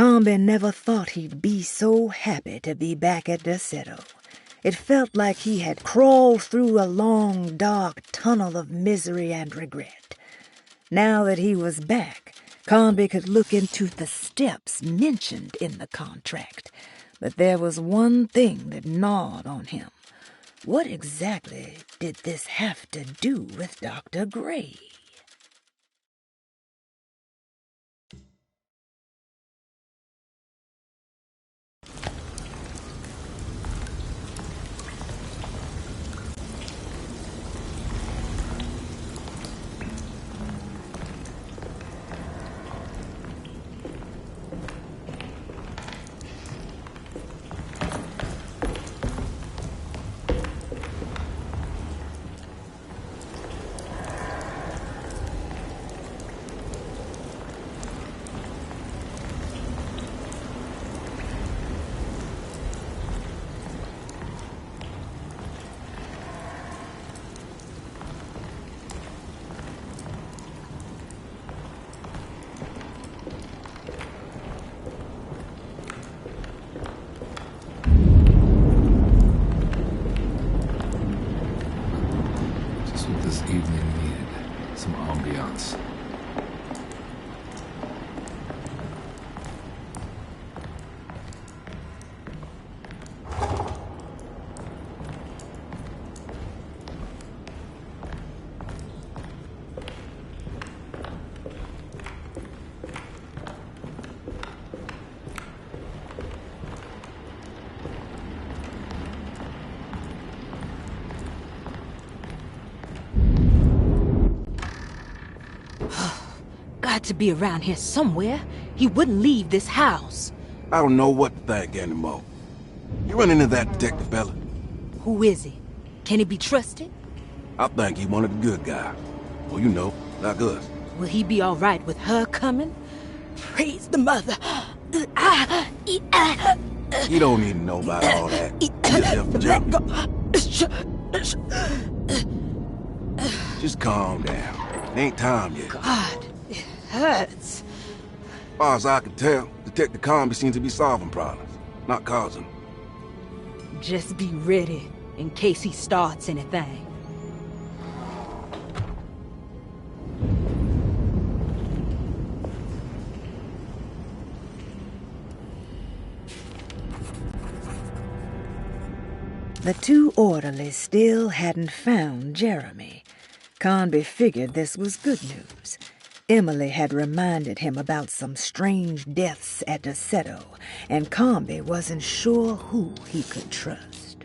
Comby never thought he'd be so happy to be back at Derceto. It felt like he had crawled through a long, dark tunnel of misery and regret. Now that he was back, Comby could look into the steps mentioned in the contract. But there was one thing that gnawed on him. What exactly did this have to do with Dr. Gray? Got to be around here somewhere. He wouldn't leave this house. I don't know what to think anymore. You run into that detective fella? Who is he? Can he be trusted? I think he one of the good guys. Well, you know, like us. Will he be all right with her coming? Praise the mother. You don't need to know about all that. Just calm down. It ain't time yet. God, it hurts. As far as I can tell, Detective Comby seems to be solving problems, not causing them. Just be ready in case he starts anything. The two orderlies still hadn't found Jeremy. Comby figured this was good news. Emily had reminded him about some strange deaths at Derceto, and Comby wasn't sure who he could trust.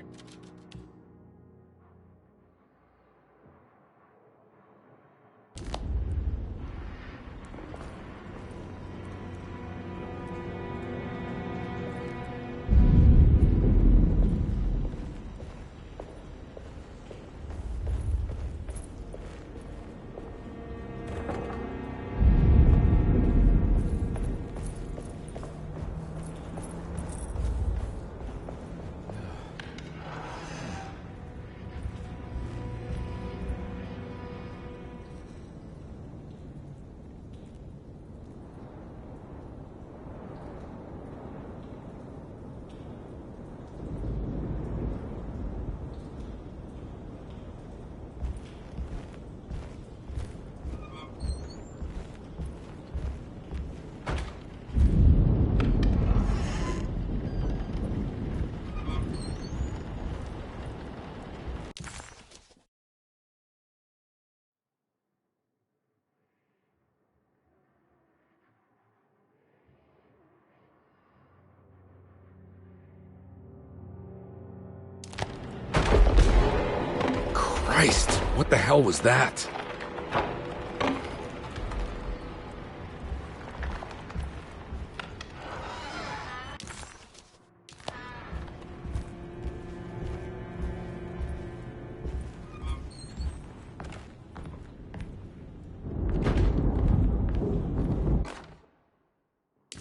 Christ, what the hell was that?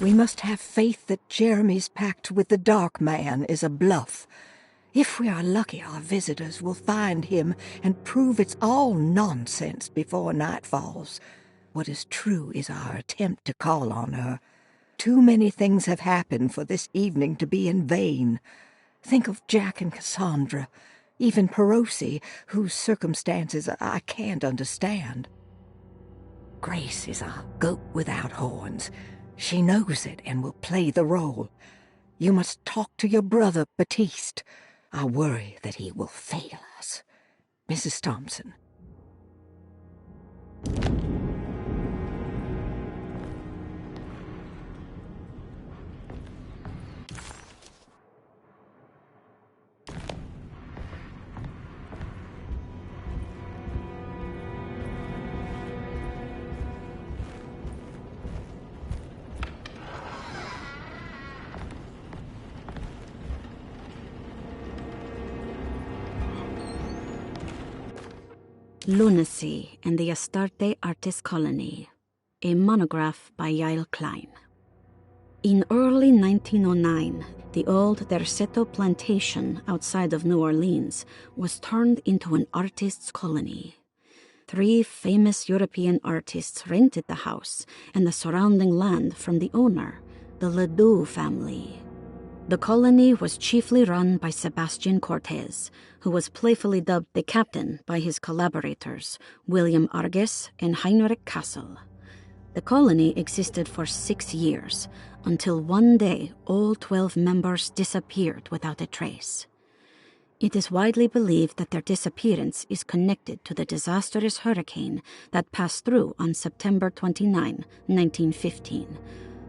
We must have faith that Jeremy's pact with the Dark Man is a bluff. If we are lucky, our visitors will find him and prove it's all nonsense before night falls. What is true is our attempt to call on her. Too many things have happened for this evening to be in vain. Think of Jack and Cassandra, even Perosi, whose circumstances I can't understand. Grace is a goat without horns. She knows it and will play the role. You must talk to your brother, Batiste. I worry that he will fail us. Mrs. Thompson. Lunacy and the Astarte Artist Colony, a monograph by Yael Klein. In early 1909, the old Derceto plantation outside of New Orleans was turned into an artists' colony. 3 famous European artists rented the house and the surrounding land from the owner, the Ledoux family. The colony was chiefly run by Sebastian Cortez, who was playfully dubbed the captain by his collaborators, William Arges and Heinrich Kassel. The colony existed for 6 years, until one day all 12 members disappeared without a trace. It is widely believed that their disappearance is connected to the disastrous hurricane that passed through on September 29, 1915,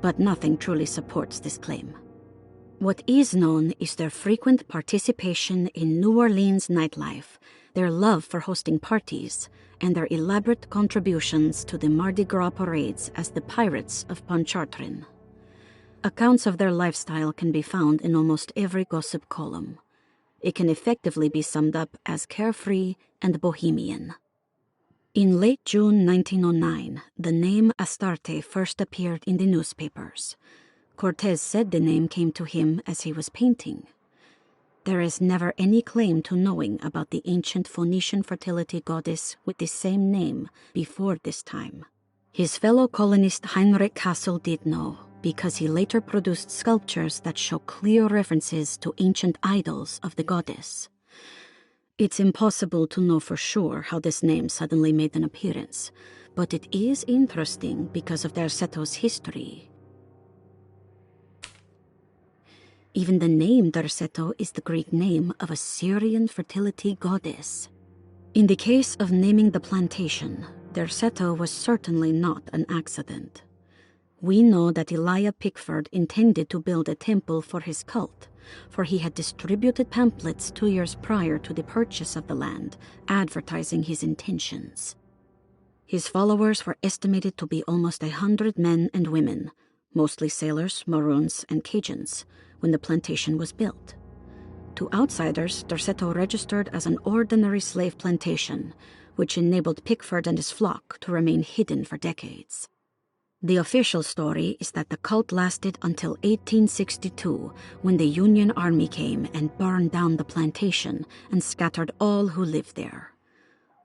but nothing truly supports this claim. What is known is their frequent participation in New Orleans nightlife, their love for hosting parties, and their elaborate contributions to the Mardi Gras parades as the Pirates of Pontchartrain. Accounts of their lifestyle can be found in almost every gossip column. It can effectively be summed up as carefree and bohemian. In late June 1909, the name Astarte first appeared in the newspapers. Cortez said the name came to him as he was painting. There is never any claim to knowing about the ancient Phoenician fertility goddess with the same name before this time. His fellow colonist Heinrich Kassel did know, because he later produced sculptures that show clear references to ancient idols of the goddess. It's impossible to know for sure how this name suddenly made an appearance, but it is interesting because of Derceto's history. Even the name Derceto is the Greek name of a Syrian fertility goddess. In the case of naming the plantation, Derceto was certainly not an accident. We know that Elijah Pickford intended to build a temple for his cult, for he had distributed pamphlets 2 years prior to the purchase of the land, advertising his intentions. His followers were estimated to be almost 100 men and women, mostly sailors, Maroons, and Cajuns, when the plantation was built. To outsiders, Derceto registered as an ordinary slave plantation, which enabled Pickford and his flock to remain hidden for decades. The official story is that the cult lasted until 1862, when the Union Army came and burned down the plantation and scattered all who lived there.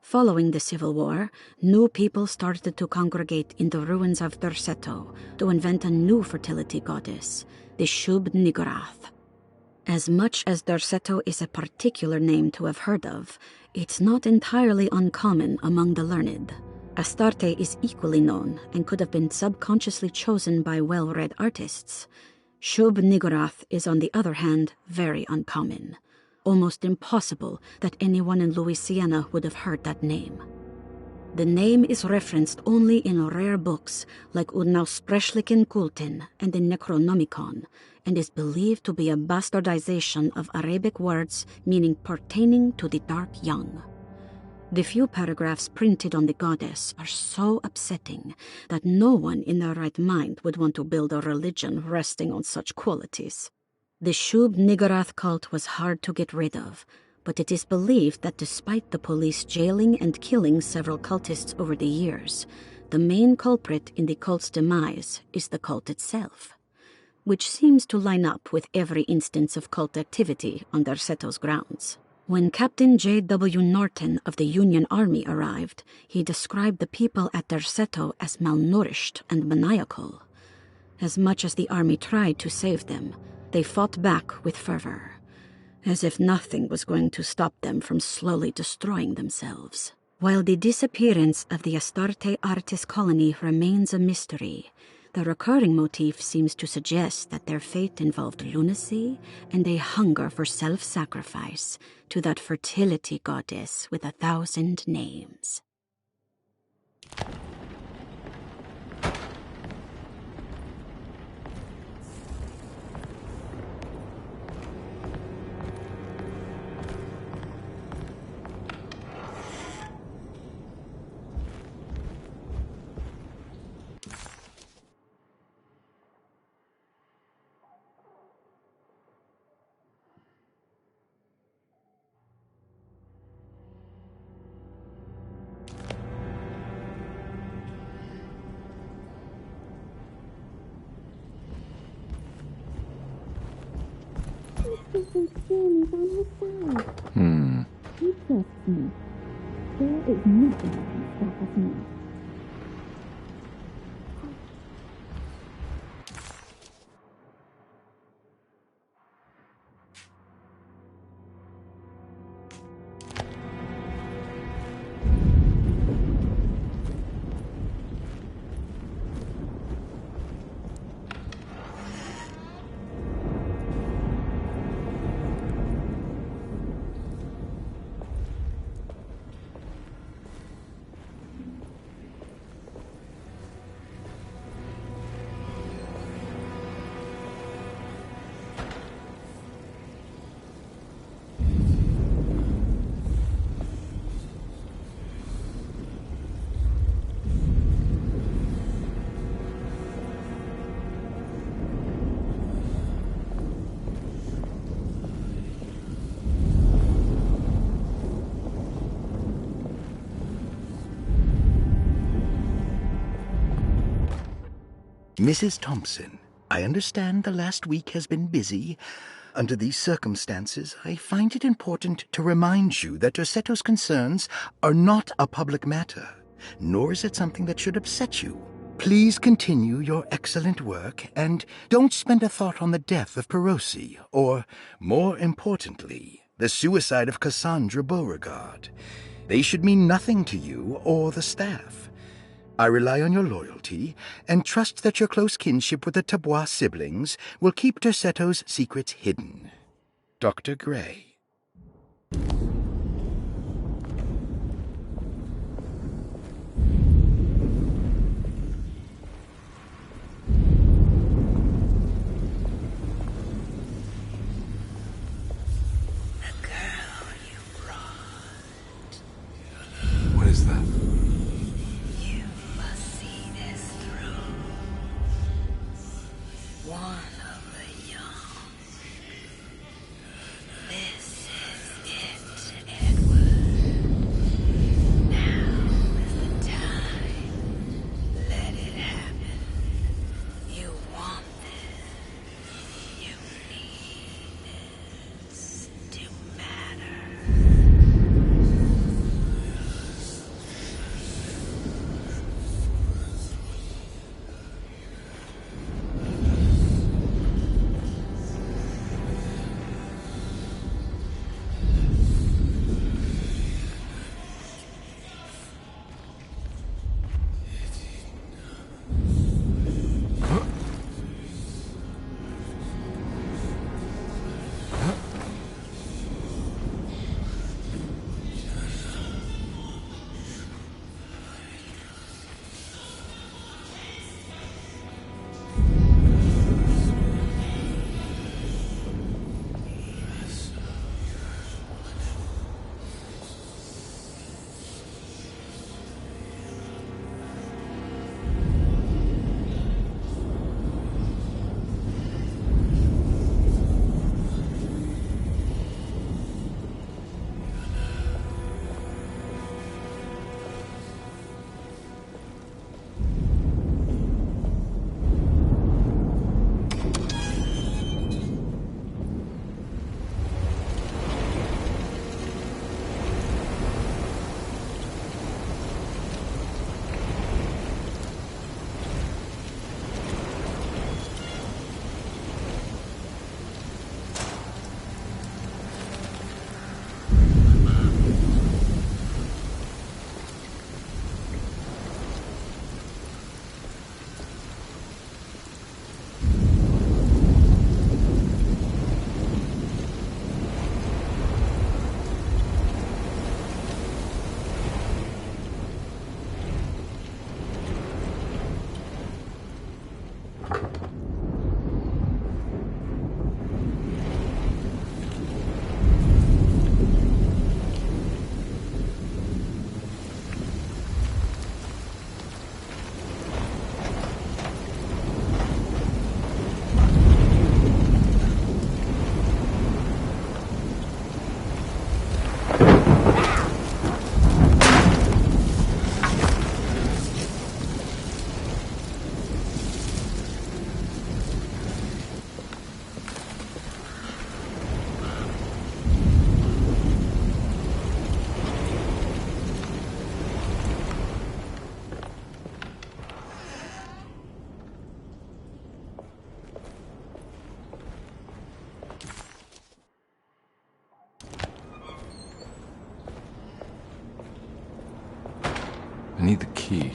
Following the Civil War, new people started to congregate in the ruins of Derceto to invent a new fertility goddess, the Shub-Niggurath. As much as Derceto is a particular name to have heard of, it's not entirely uncommon among the learned. Astarte is equally known and could have been subconsciously chosen by well-read artists. Shub-Niggurath is, on the other hand, very uncommon. Almost impossible that anyone in Louisiana would have heard that name. The name is referenced only in rare books like Unaussprechlichen Kulten and the Necronomicon, and is believed to be a bastardization of Arabic words meaning pertaining to the dark young. The few paragraphs printed on the goddess are so upsetting that no one in their right mind would want to build a religion resting on such qualities. The Shub-Niggurath cult was hard to get rid of, but it is believed that despite the police jailing and killing several cultists over the years, the main culprit in the cult's demise is the cult itself, which seems to line up with every instance of cult activity on Derceto's grounds. When Captain J.W. Norton of the Union Army arrived, he described the people at Derceto as malnourished and maniacal. As much as the army tried to save them, they fought back with fervor, as if nothing was going to stop them from slowly destroying themselves. While the disappearance of the Astarte Artis colony remains a mystery, the recurring motif seems to suggest that their fate involved lunacy and a hunger for self-sacrifice to that fertility goddess with 1,000 names. He trusts me. There is nothing that can stop us now. Mrs. Thompson, I understand the last week has been busy. Under these circumstances, I find it important to remind you that Derceto's concerns are not a public matter, nor is it something that should upset you. Please continue your excellent work, and don't spend a thought on the death of Perosi, or, more importantly, the suicide of Cassandra Beauregard. They should mean nothing to you or the staff. I rely on your loyalty, and trust that your close kinship with the Tabois siblings will keep Derceto's secrets hidden. Dr. Gray. What is that? One of the young. This need the key.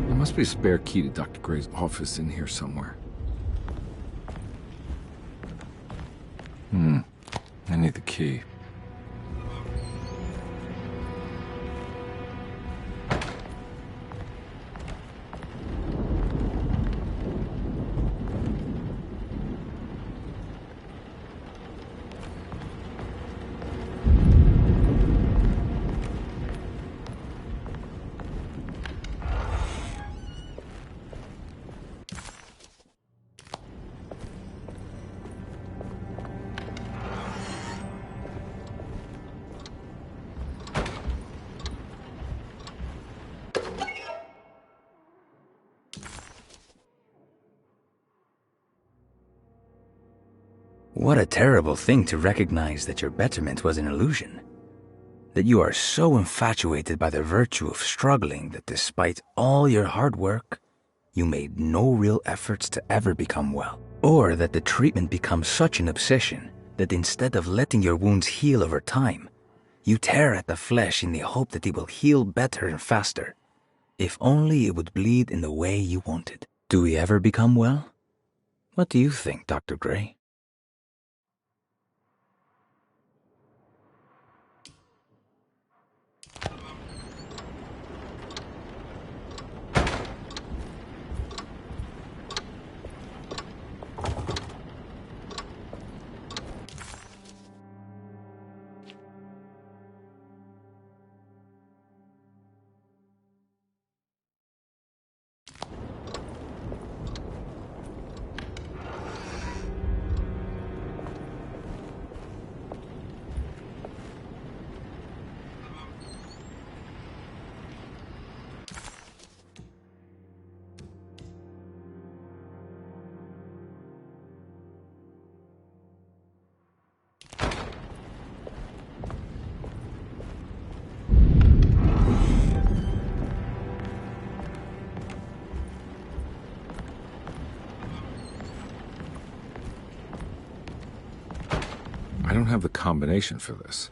There must be a spare key to Dr. Gray's office in here somewhere. I need the key. What a terrible thing to recognize that your betterment was an illusion. That you are so infatuated by the virtue of struggling that despite all your hard work, you made no real efforts to ever become well. Or that the treatment becomes such an obsession that instead of letting your wounds heal over time, you tear at the flesh in the hope that it will heal better and faster. If only it would bleed in the way you wanted. Do we ever become well? What do you think, Dr. Gray? I don't have the combination for this,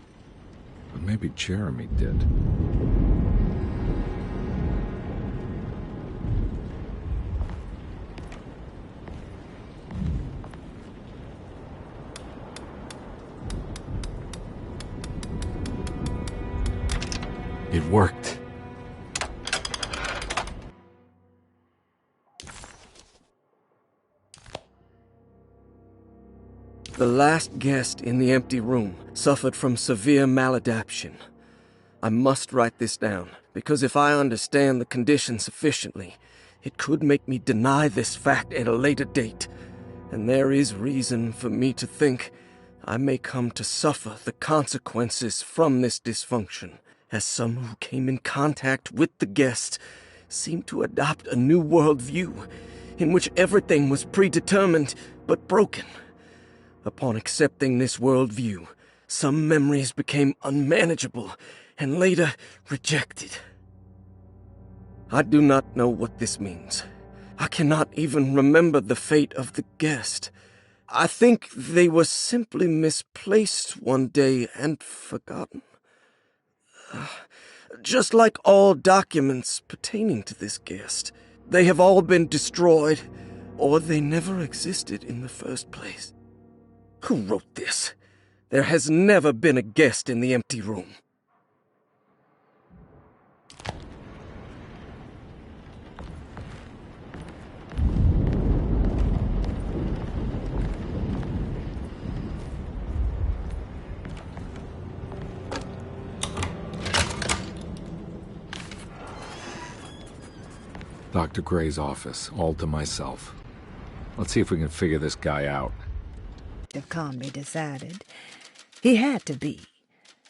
but maybe Jeremy did. It worked. The last guest in the empty room suffered from severe maladaptation. I must write this down, because if I understand the condition sufficiently, it could make me deny this fact at a later date, and there is reason for me to think I may come to suffer the consequences from this dysfunction, as some who came in contact with the guest seemed to adopt a new worldview in which everything was predetermined but broken. Upon accepting this worldview, some memories became unmanageable and later rejected. I do not know what this means. I cannot even remember the fate of the guest. I think they were simply misplaced one day and forgotten. Just like all documents pertaining to this guest, they have all been destroyed, or they never existed in the first place. Who wrote this? There has never been a guest in the empty room. Dr. Gray's office, all to myself. Let's see if we can figure this guy out. Calmly decided. He had to be.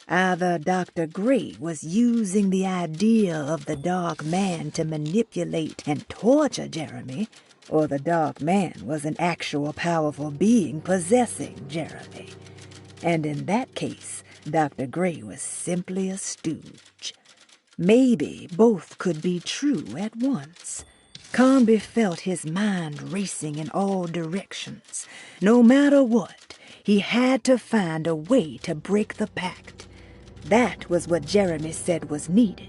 Either Dr. Gray was using the idea of the Dark Man to manipulate and torture Jeremy, or the Dark Man was an actual powerful being possessing Jeremy. And in that case, Dr. Gray was simply a stooge. Maybe both could be true at once. Conby felt his mind racing in all directions. No matter what, he had to find a way to break the pact. That was what Jeremy said was needed.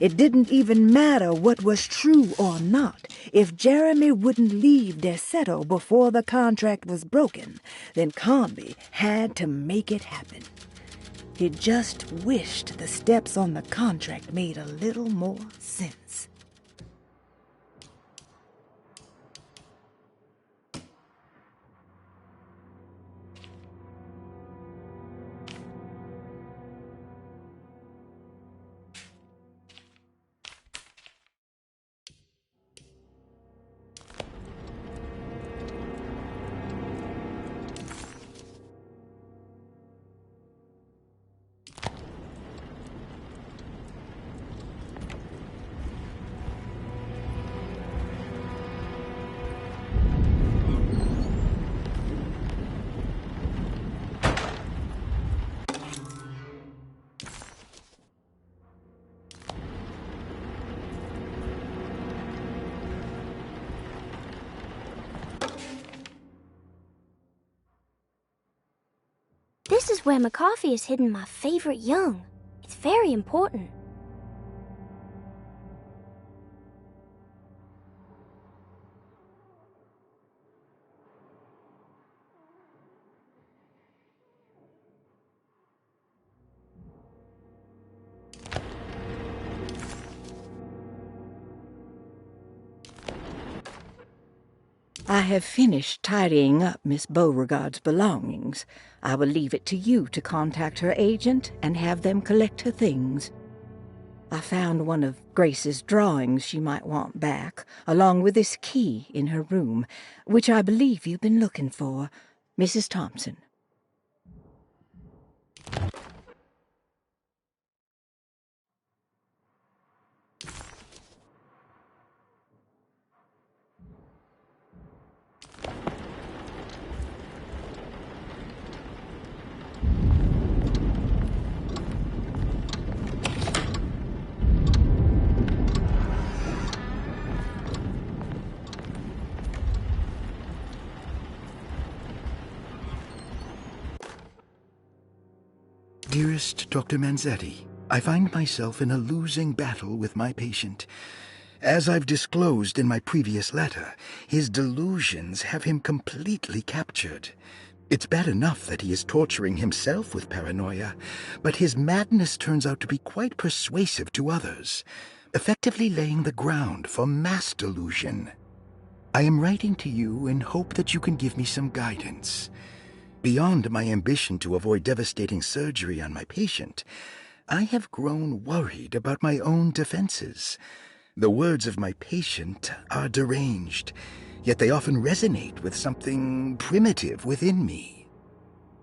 It didn't even matter what was true or not. If Jeremy wouldn't leave Derceto before the contract was broken, then Conby had to make it happen. He just wished the steps on the contract made a little more sense. This is where McCarthy has hidden my favorite young. It's very important. I have finished tidying up Miss Beauregard's belongings. I will leave it to you to contact her agent and have them collect her things. I found one of Grace's drawings she might want back, along with this key in her room, which I believe you've been looking for, Mrs. Thompson. Dearest Dr. Manzetti, I find myself in a losing battle with my patient. As I've disclosed in my previous letter, his delusions have him completely captured. It's bad enough that he is torturing himself with paranoia, but his madness turns out to be quite persuasive to others, effectively laying the ground for mass delusion. I am writing to you in hope that you can give me some guidance. Beyond my ambition to avoid devastating surgery on my patient, I have grown worried about my own defenses. The words of my patient are deranged, yet they often resonate with something primitive within me.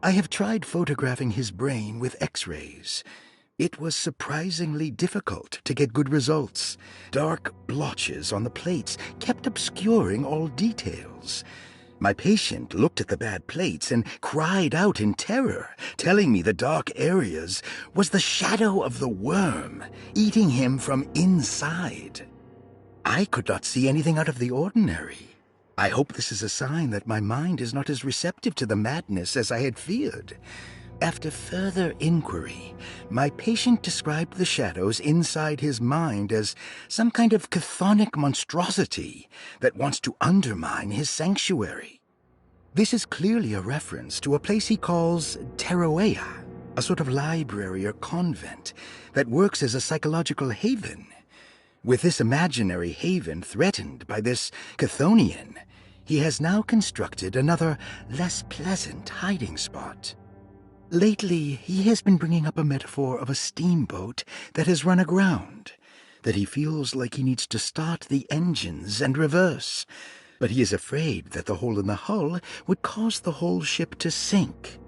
I have tried photographing his brain with X-rays. It was surprisingly difficult to get good results. Dark blotches on the plates kept obscuring all details. My patient looked at the bad plates and cried out in terror, telling me the dark areas was the shadow of the worm, eating him from inside. I could not see anything out of the ordinary. I hope this is a sign that my mind is not as receptive to the madness as I had feared. After further inquiry, my patient described the shadows inside his mind as some kind of chthonic monstrosity that wants to undermine his sanctuary. This is clearly a reference to a place he calls Teroea, a sort of library or convent that works as a psychological haven. With this imaginary haven threatened by this Chthonian, he has now constructed another, less pleasant hiding spot. Lately, he has been bringing up a metaphor of a steamboat that has run aground, that he feels like he needs to start the engines and reverse, but he is afraid that the hole in the hull would cause the whole ship to sink.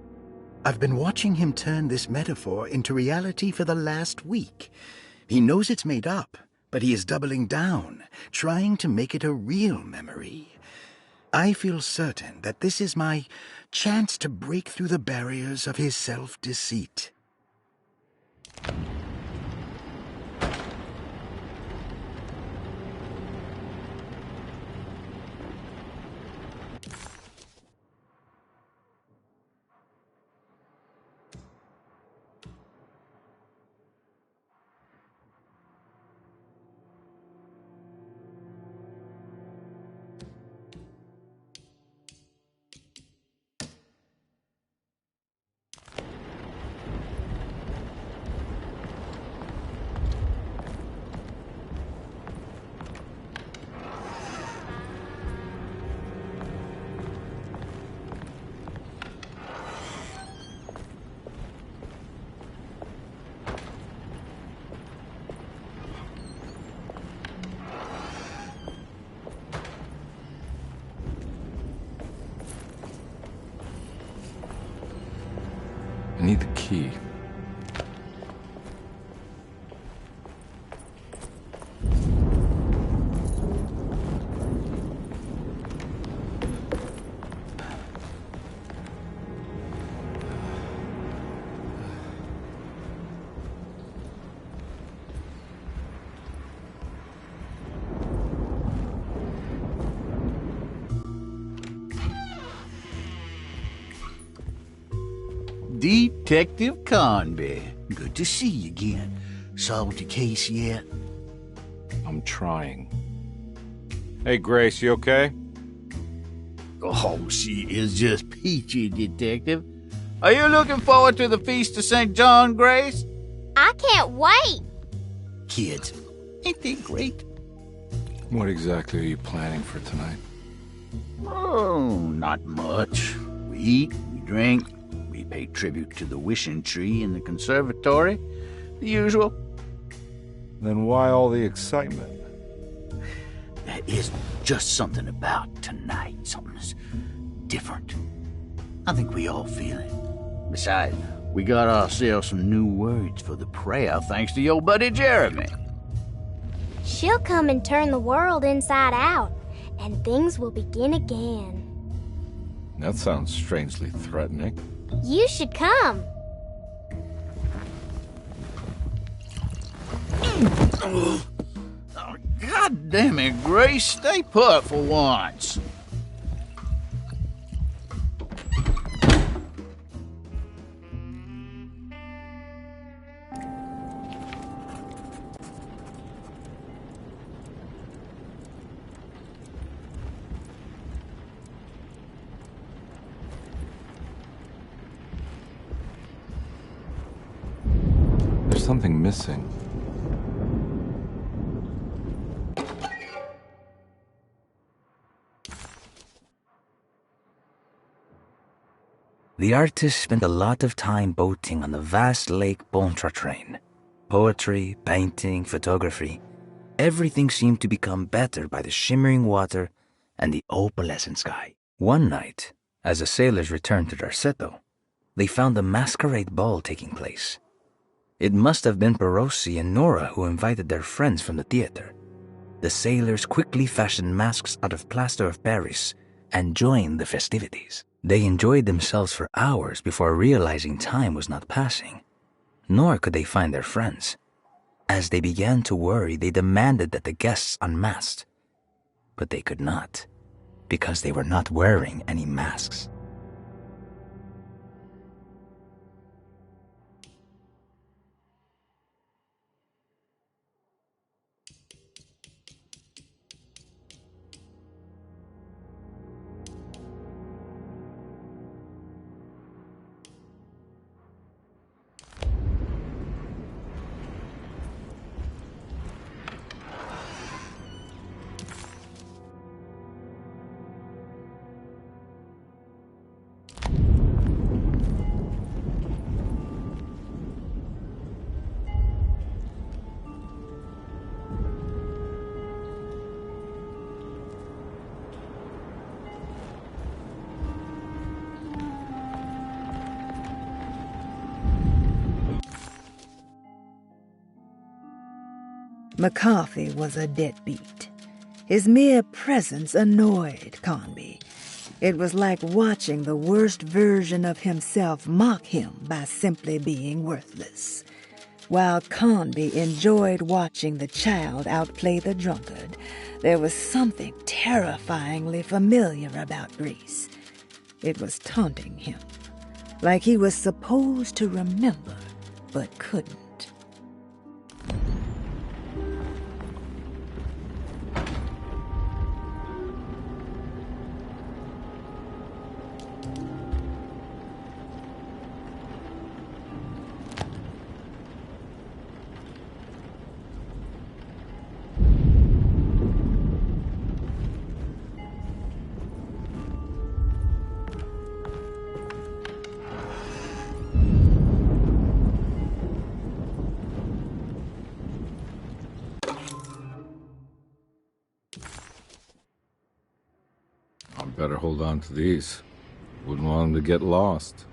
I've been watching him turn this metaphor into reality for the last week. He knows it's made up, but he is doubling down, trying to make it a real memory. I feel certain that this is my chance to break through the barriers of his self-deceit. I need the key. Detective Conby. Good to see you again. Solved the case yet? I'm trying. Hey, Grace, you okay? Oh, she is just peachy, Detective. Are you looking forward to the Feast of St. John, Grace? I can't wait. Kids, ain't they great? What exactly are you planning for tonight? Oh, not much. We eat, we drink, we pay tribute to the wishing tree in the conservatory. The usual. Then why all the excitement? There is just something about tonight. Something's different. I think we all feel it. Besides, we got ourselves some new words for the prayer thanks to your buddy Jeremy. She'll come and turn the world inside out, and things will begin again. That sounds strangely threatening. You should come. Oh, God damn it, Grace. Stay put for once. There's something missing. The artist spent a lot of time boating on the vast lake Pontchartrain. Poetry, painting, photography, everything seemed to become better by the shimmering water and the opalescent sky. One night, as the sailors returned to Darceto, they found a masquerade ball taking place. It must have been Perosi and Nora who invited their friends from the theater. The sailors quickly fashioned masks out of plaster of Paris and joined the festivities. They enjoyed themselves for hours before realizing time was not passing. Nor could they find their friends. As they began to worry, they demanded that the guests unmasked. But they could not, because they were not wearing any masks. McCarthy was a deadbeat. His mere presence annoyed Conby. It was like watching the worst version of himself mock him by simply being worthless. While Conby enjoyed watching the child outplay the drunkard, there was something terrifyingly familiar about Grace. It was taunting him, like he was supposed to remember, but couldn't. Better hold on to these. Wouldn't want them to get lost.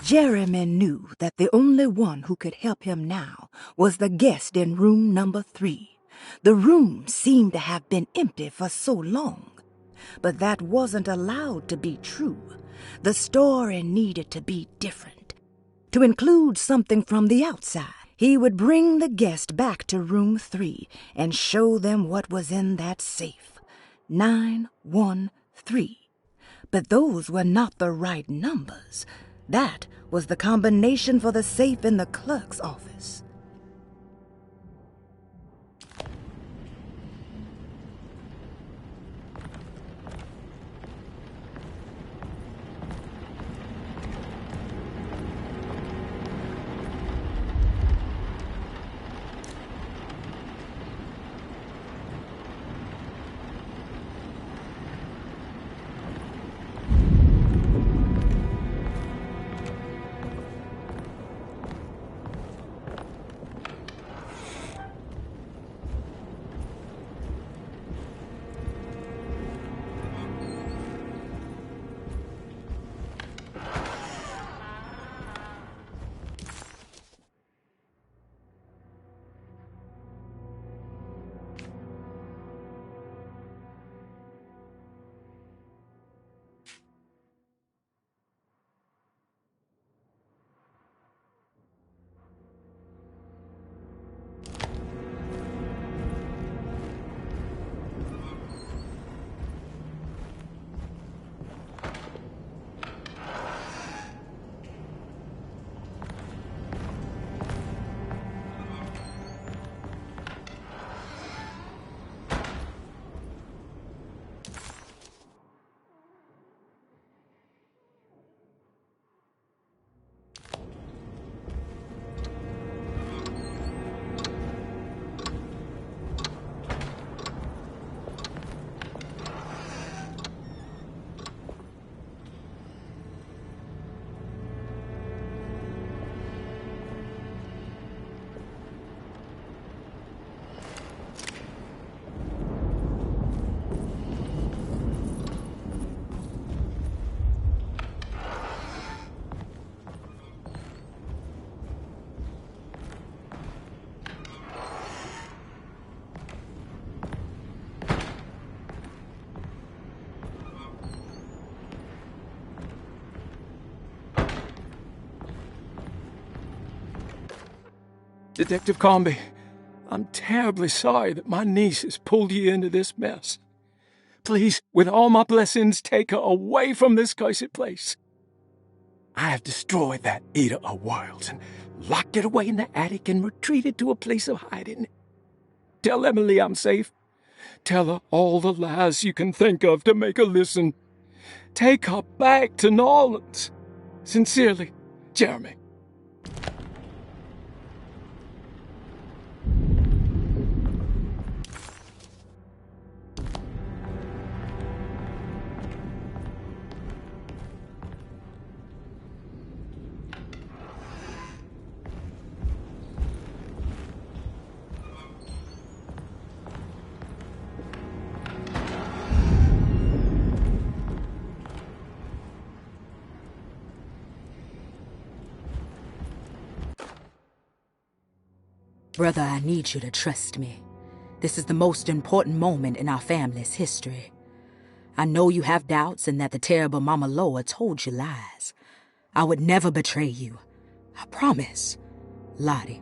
Jeremy knew that the only one who could help him now was the guest in room number 3. The room seemed to have been empty for so long. But that wasn't allowed to be true. The story needed to be different. To include something from the outside, he would bring the guest back to room 3 and show them what was in that safe. 913. But those were not the right numbers. That was the combination for the safe in the clerk's office. Detective Conby, I'm terribly sorry that my niece has pulled you into this mess. Please, with all my blessings, take her away from this cursed place. I have destroyed that Eater of Worlds and locked it away in the attic and retreated to a place of hiding. Tell Emily I'm safe. Tell her all the lies you can think of to make her listen. Take her back to New Orleans. Sincerely, Jeremy. Brother, I need you to trust me. This is the most important moment in our family's history. I know you have doubts and that the terrible Mama Loa told you lies. I would never betray you. I promise. Lottie.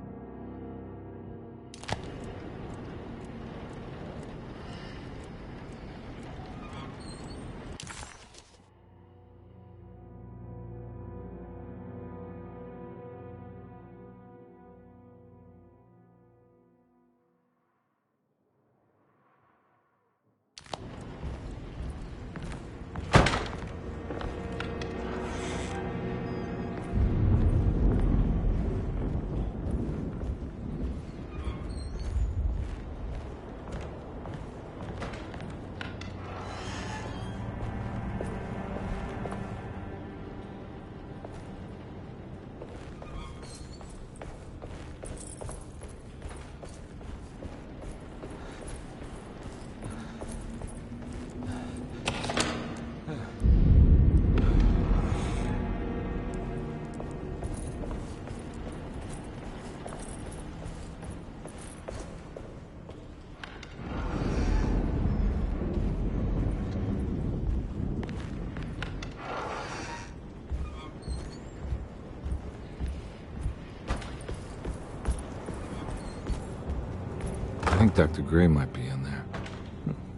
I think Dr. Gray might be in there.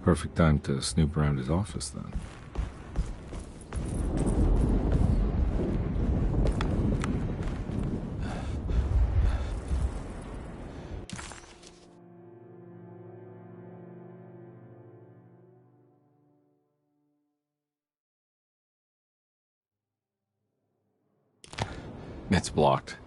Perfect time to snoop around his office, then. It's blocked.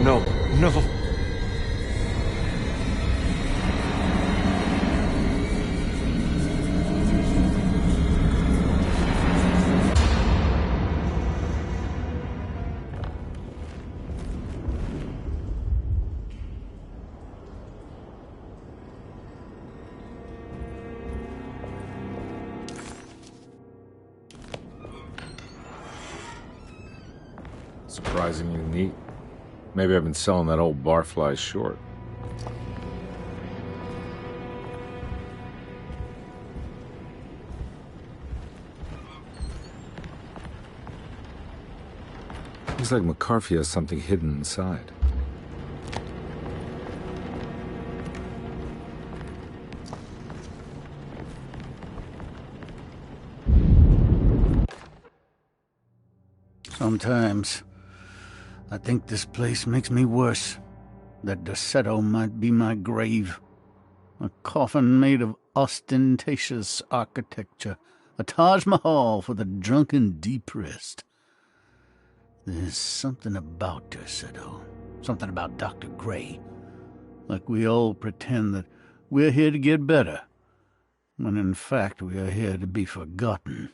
No. Surprisingly neat. Maybe I've been selling that old barfly short. Looks like McCarthy has something hidden inside. Sometimes I think this place makes me worse. That Derceto might be my grave. A coffin made of ostentatious architecture. A Taj Mahal for the drunken depressed. There's something about Derceto. Something about Dr. Gray. Like we all pretend that we're here to get better, when in fact we are here to be forgotten.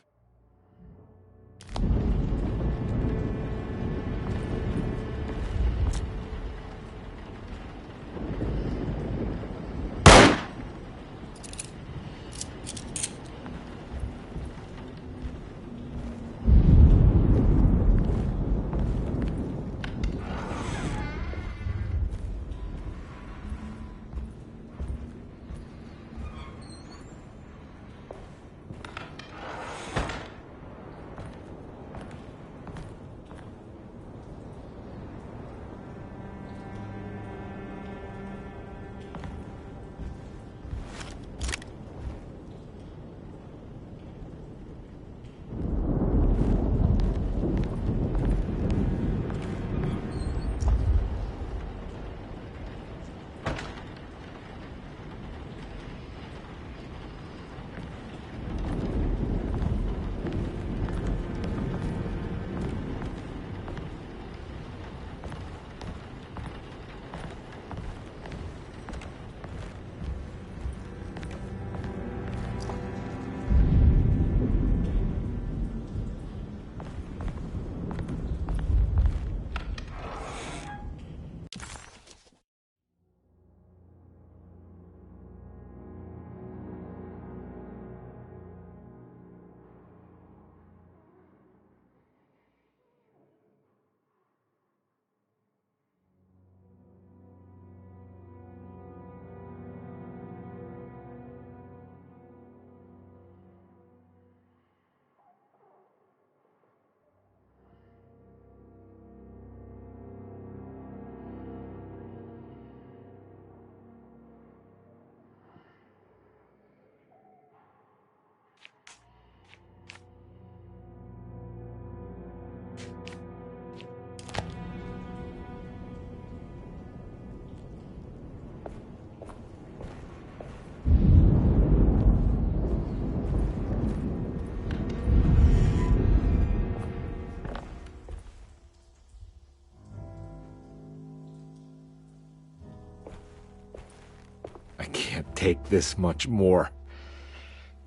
can't take this much more.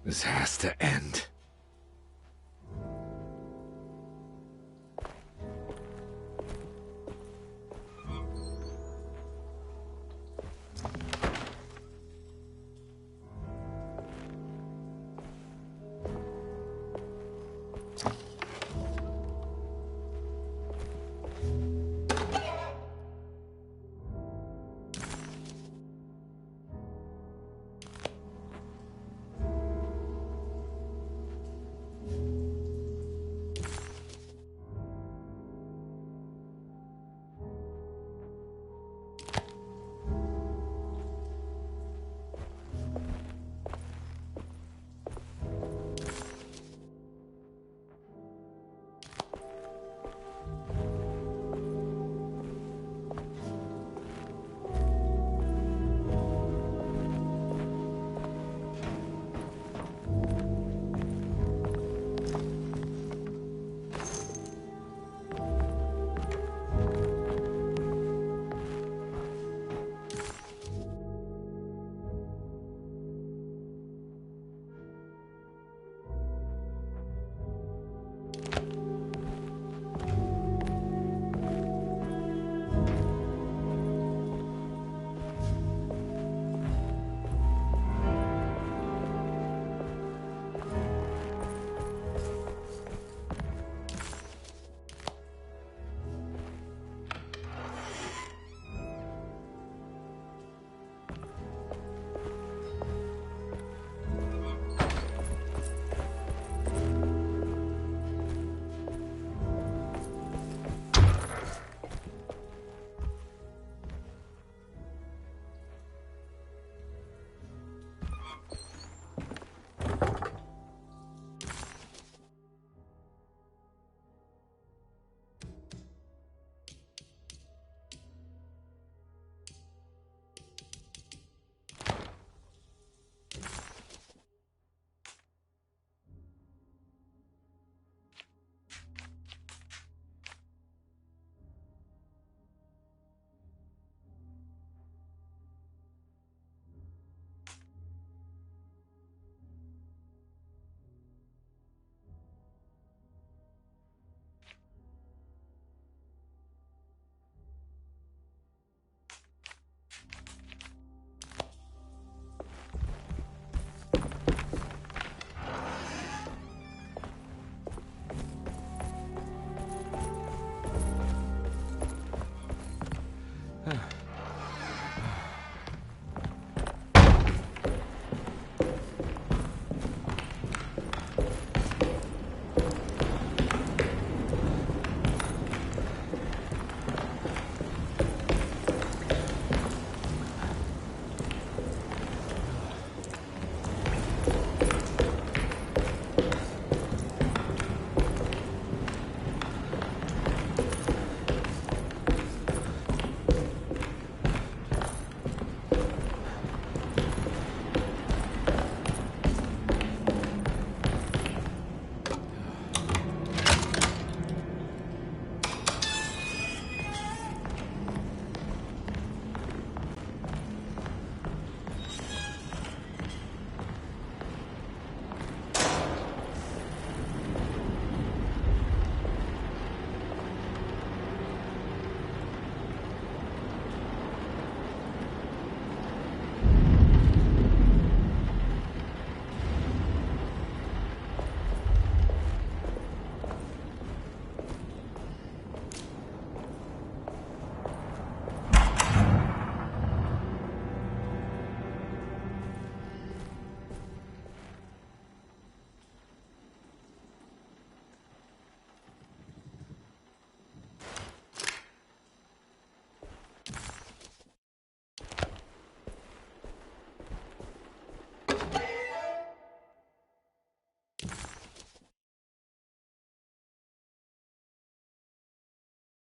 This has to end.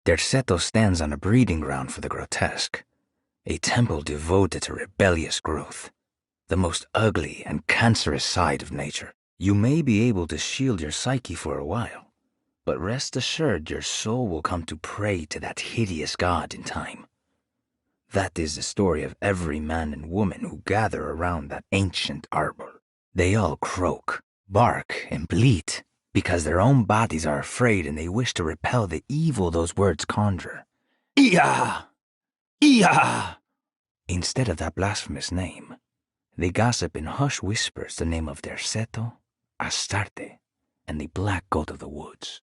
Derceto stands on a breeding ground for the grotesque, a temple devoted to rebellious growth, the most ugly and cancerous side of nature. You may be able to shield your psyche for a while, but rest assured your soul will come to pray to that hideous god in time. That is the story of every man and woman who gather around that ancient arbor. They all croak, bark, and bleat because their own bodies are afraid and they wish to repel the evil those words conjure. Iya! Iya! Instead of that blasphemous name, they gossip in hushed whispers the name of Derceto, Astarte, and the black goat of the woods.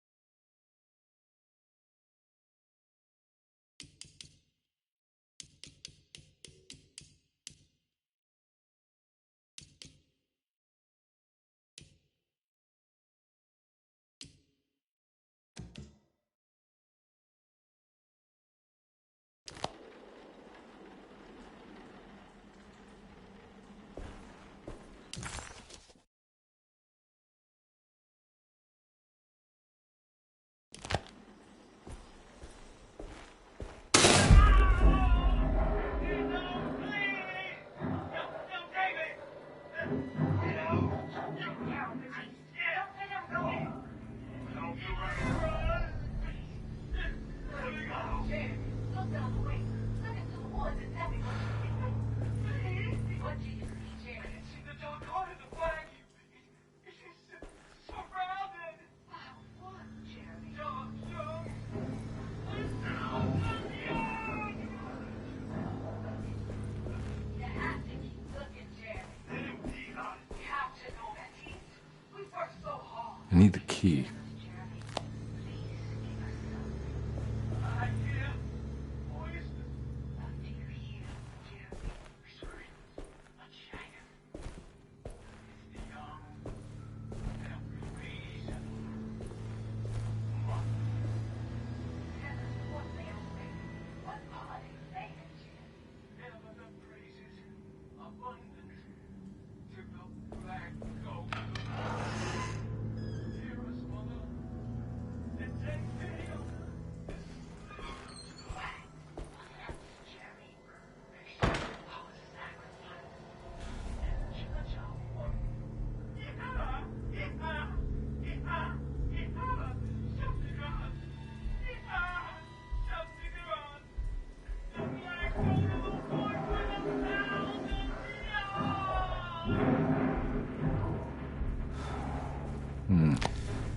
I need the key.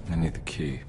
I need the key.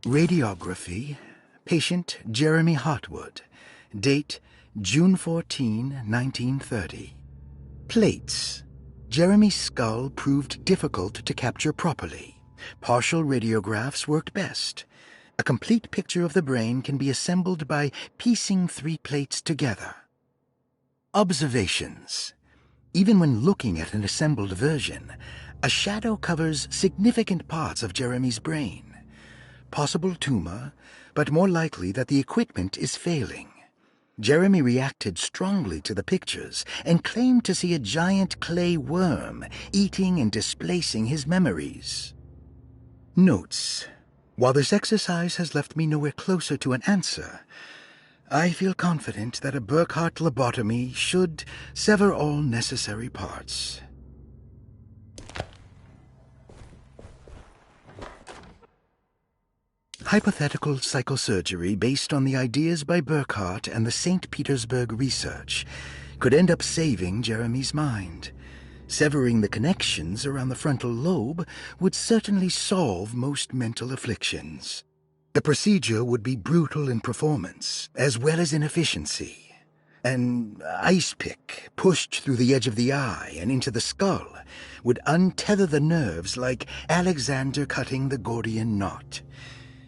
Radiography, patient Jeremy Hartwood, date June 14, 1930. Plates. Jeremy's skull proved difficult to capture properly. Partial radiographs worked best. A complete picture of the brain can be assembled by piecing 3 plates together. Observations. Even when looking at an assembled version, a shadow covers significant parts of Jeremy's brain. Possible tumor, but more likely that the equipment is failing. Jeremy reacted strongly to the pictures and claimed to see a giant clay worm eating and displacing his memories. Notes. While this exercise has left me nowhere closer to an answer, I feel confident that a Burkhardt lobotomy should sever all necessary parts. Hypothetical psychosurgery based on the ideas by Burkhardt and the St. Petersburg research could end up saving Jeremy's mind. Severing the connections around the frontal lobe would certainly solve most mental afflictions. The procedure would be brutal in performance, as well as in efficiency. An ice pick pushed through the edge of the eye and into the skull would untether the nerves like Alexander cutting the Gordian knot.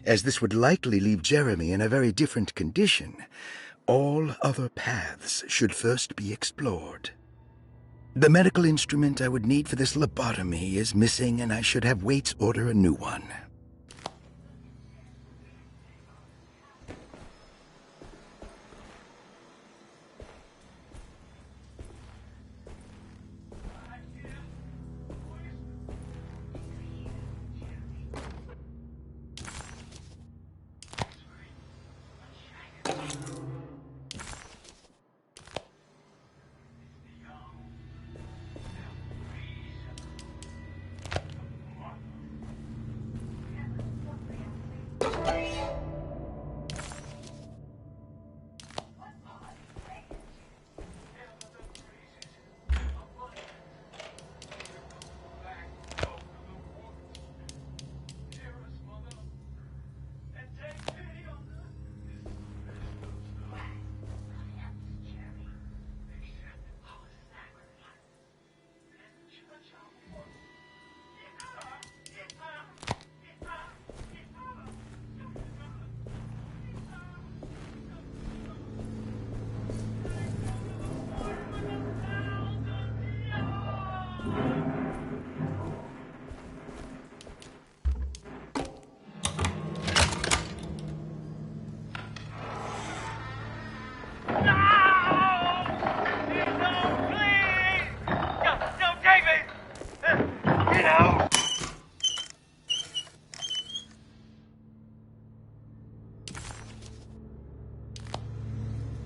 As this would likely leave Jeremy in a very different condition, all other paths should first be explored. The medical instrument I would need for this lobotomy is missing, and I should have Waits order a new one.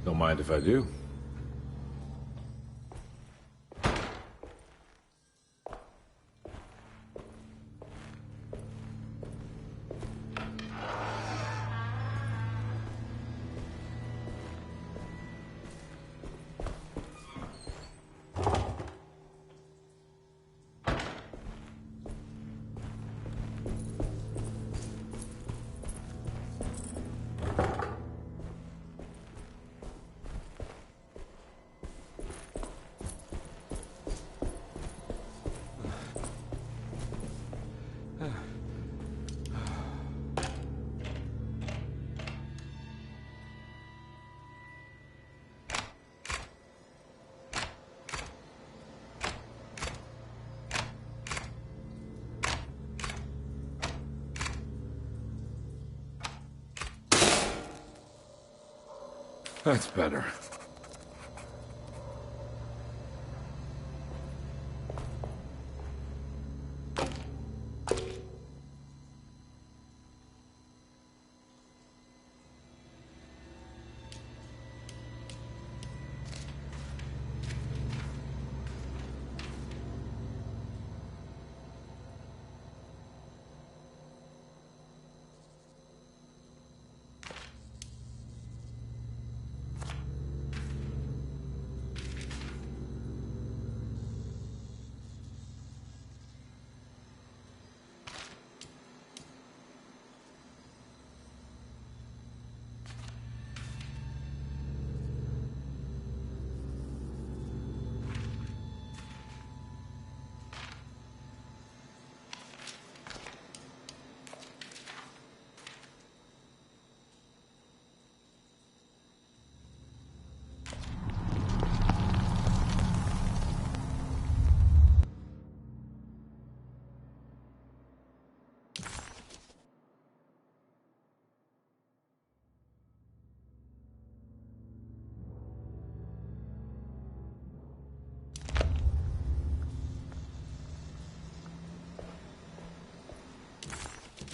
Don't mind if I do. That's better.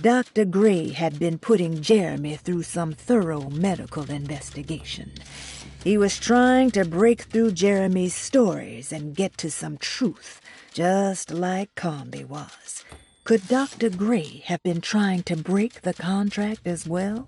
Dr. Gray had been putting Jeremy through some thorough medical investigation. He was trying to break through Jeremy's stories and get to some truth, just like Comby was. Could Dr. Gray have been trying to break the contract as well?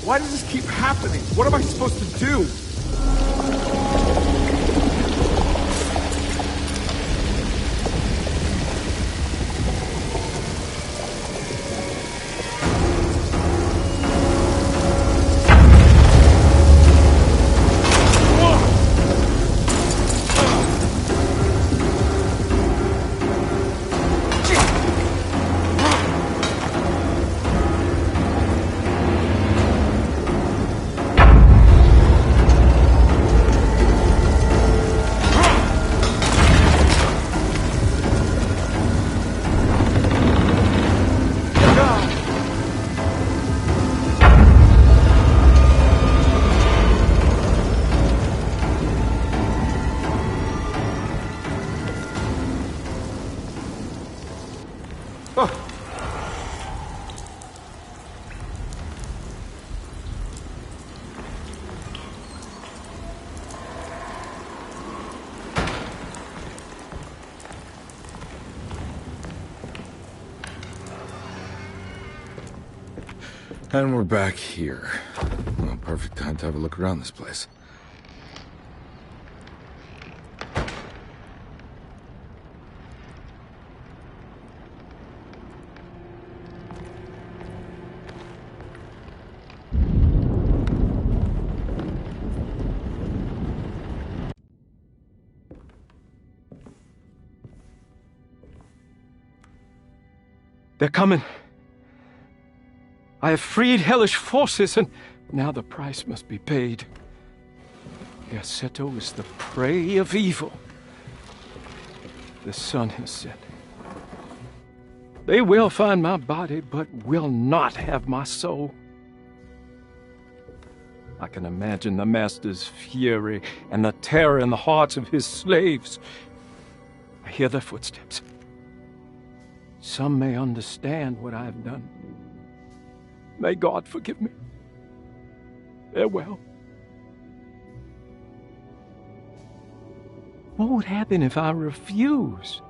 Why does this keep happening? What am I supposed to do? And we're back here. Well, perfect time to have a look around this place. They're coming. I have freed hellish forces, and now the price must be paid. Derceto is the prey of evil. The sun has set. They will find my body, but will not have my soul. I can imagine the Master's fury and the terror in the hearts of his slaves. I hear their footsteps. Some may understand what I have done. May God forgive me. Farewell. What would happen if I refuse?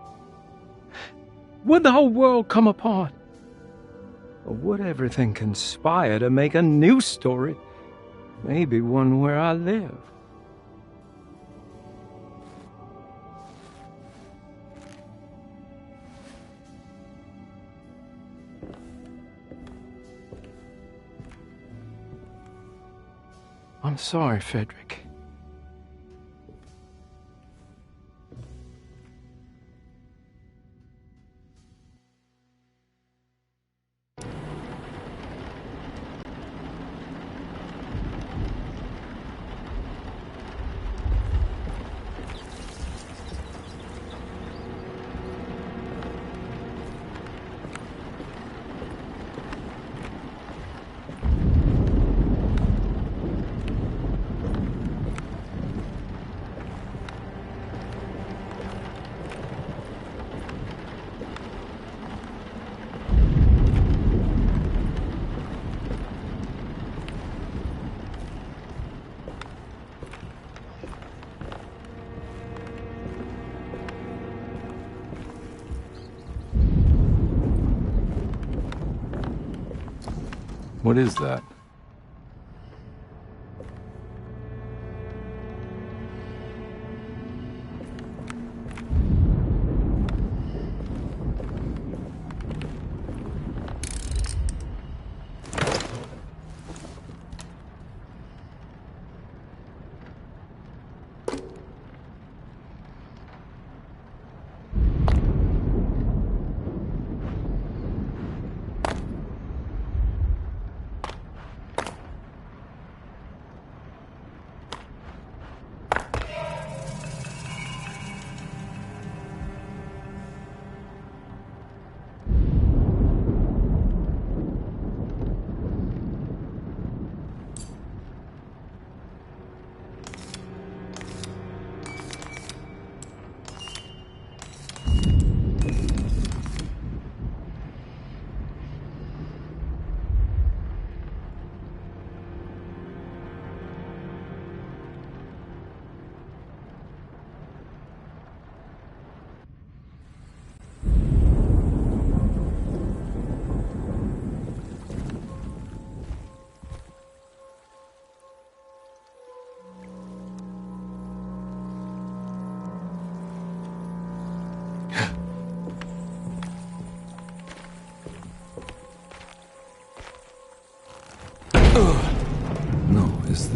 Would the whole world come apart? Or would everything conspire to make a new story? Maybe one where I live. I'm sorry, Frederick. What is that?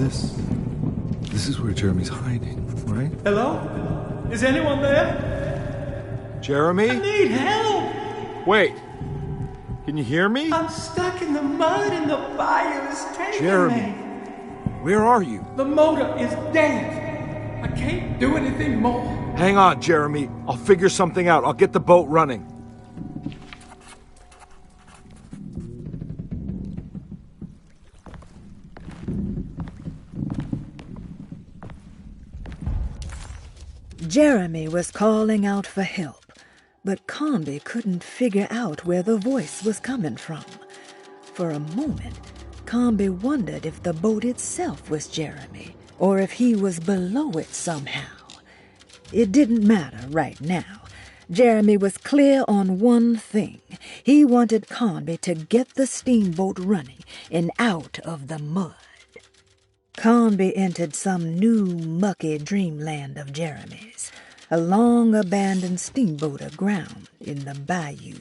This is where Jeremy's hiding, right? Hello? Is anyone there? Jeremy? I need help! Wait. Can you hear me? I'm stuck in the mud and the fire is taking Jeremy, where are you? me. The motor is dead. I can't do anything more. Hang on, Jeremy. I'll figure something out. I'll get the boat running. Jeremy was calling out for help, but Comby couldn't figure out where the voice was coming from. For a moment, Comby wondered if the boat itself was Jeremy, or if he was below it somehow. It didn't matter right now. Jeremy was clear on one thing. He wanted Comby to get the steamboat running and out of the mud. Comby entered some new, mucky dreamland of Jeremy's, a long-abandoned steamboat aground in the bayou.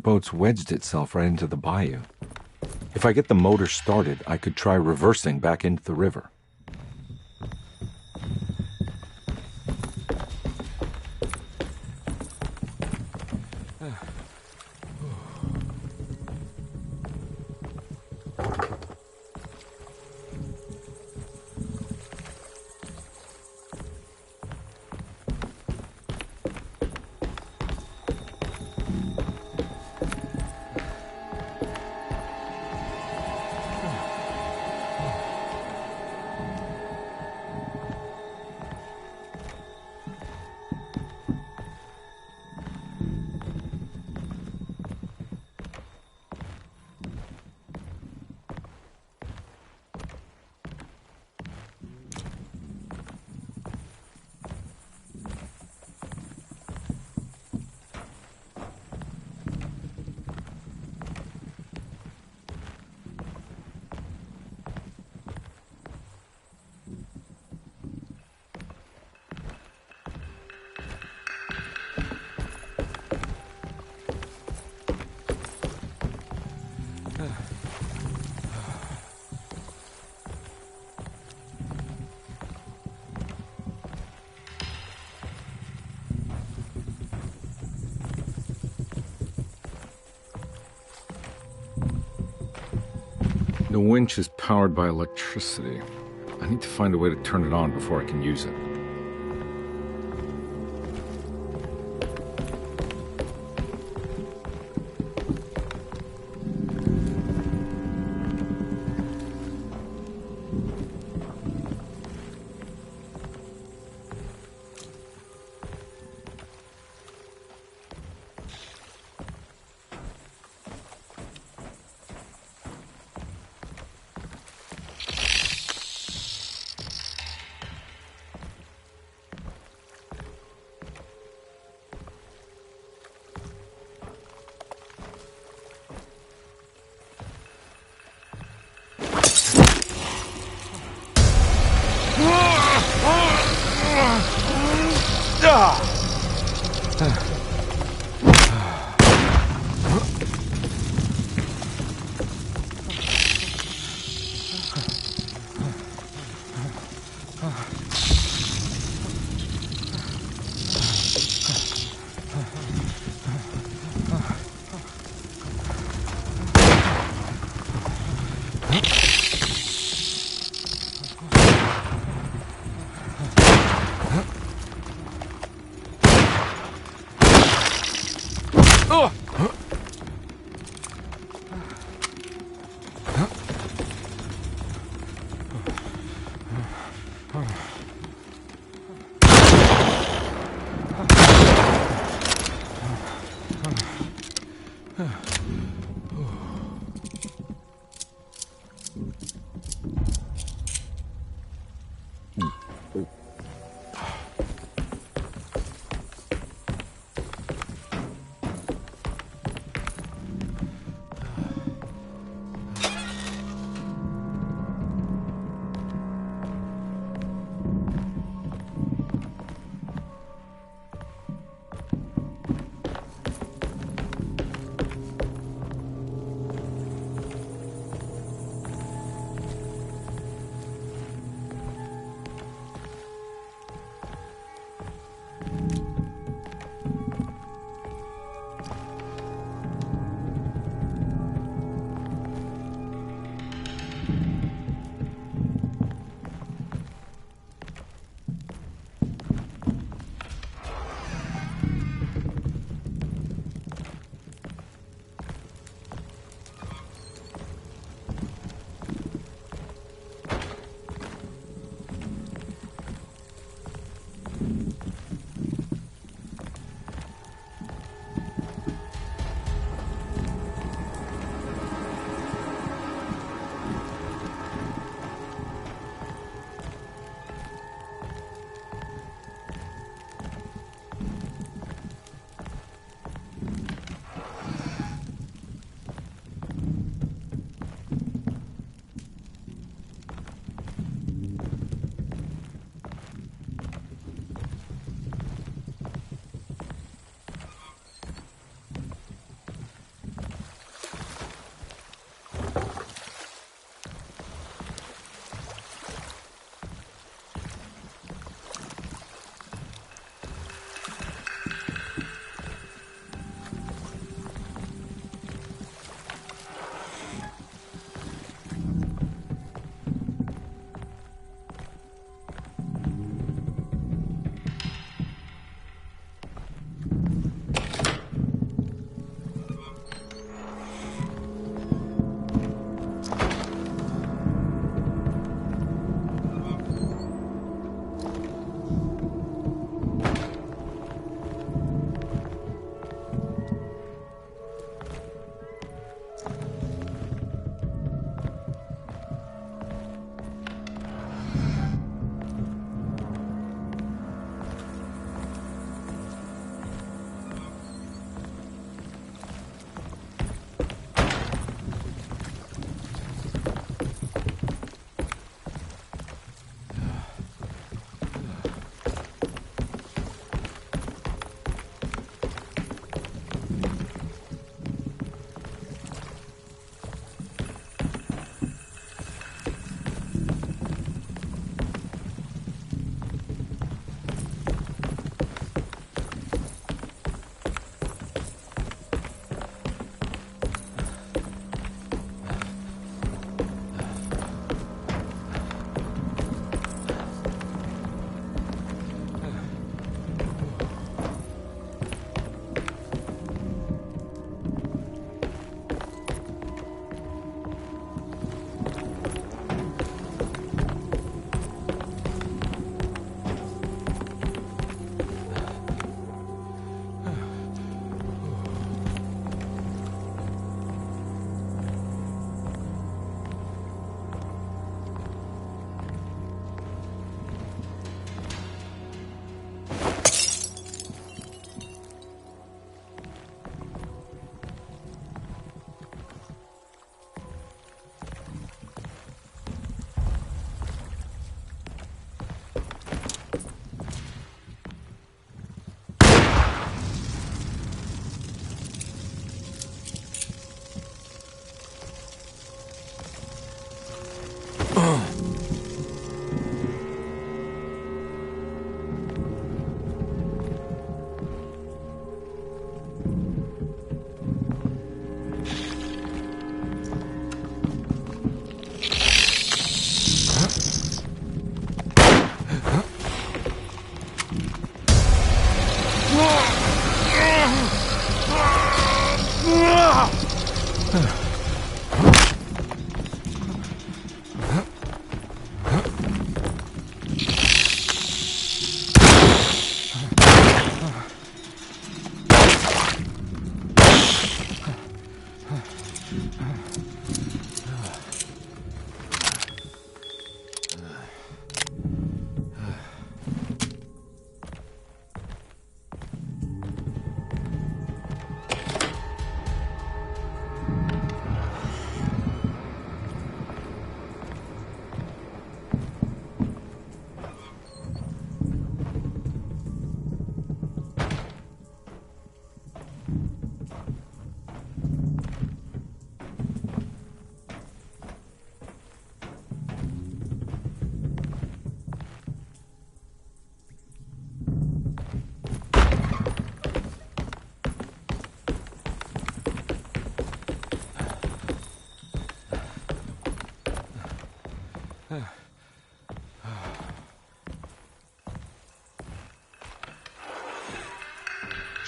boat's wedged itself right into the bayou. If I get the motor started, I could try reversing back into the river. The winch is powered by electricity. I need to find a way to turn it on before I can use it.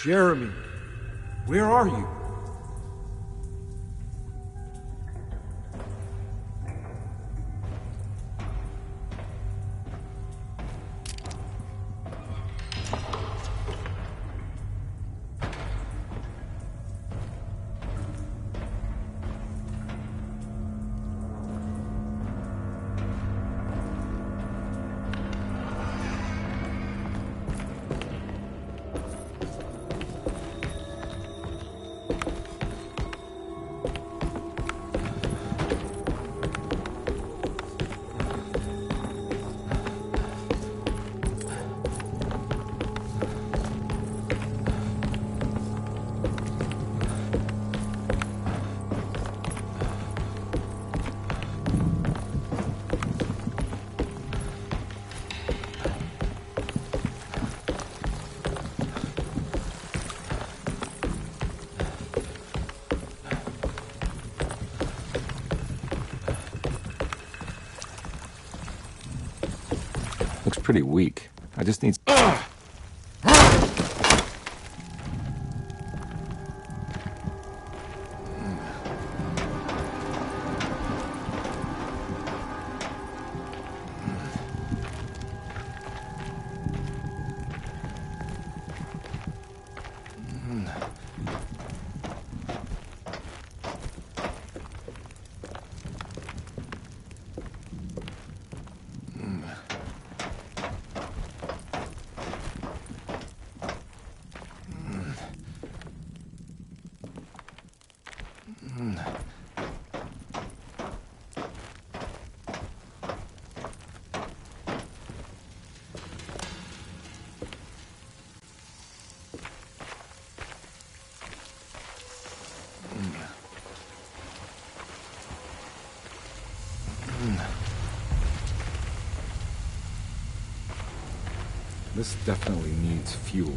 Jeremy, where are you? Looks pretty weak. I just need... This definitely needs fuel.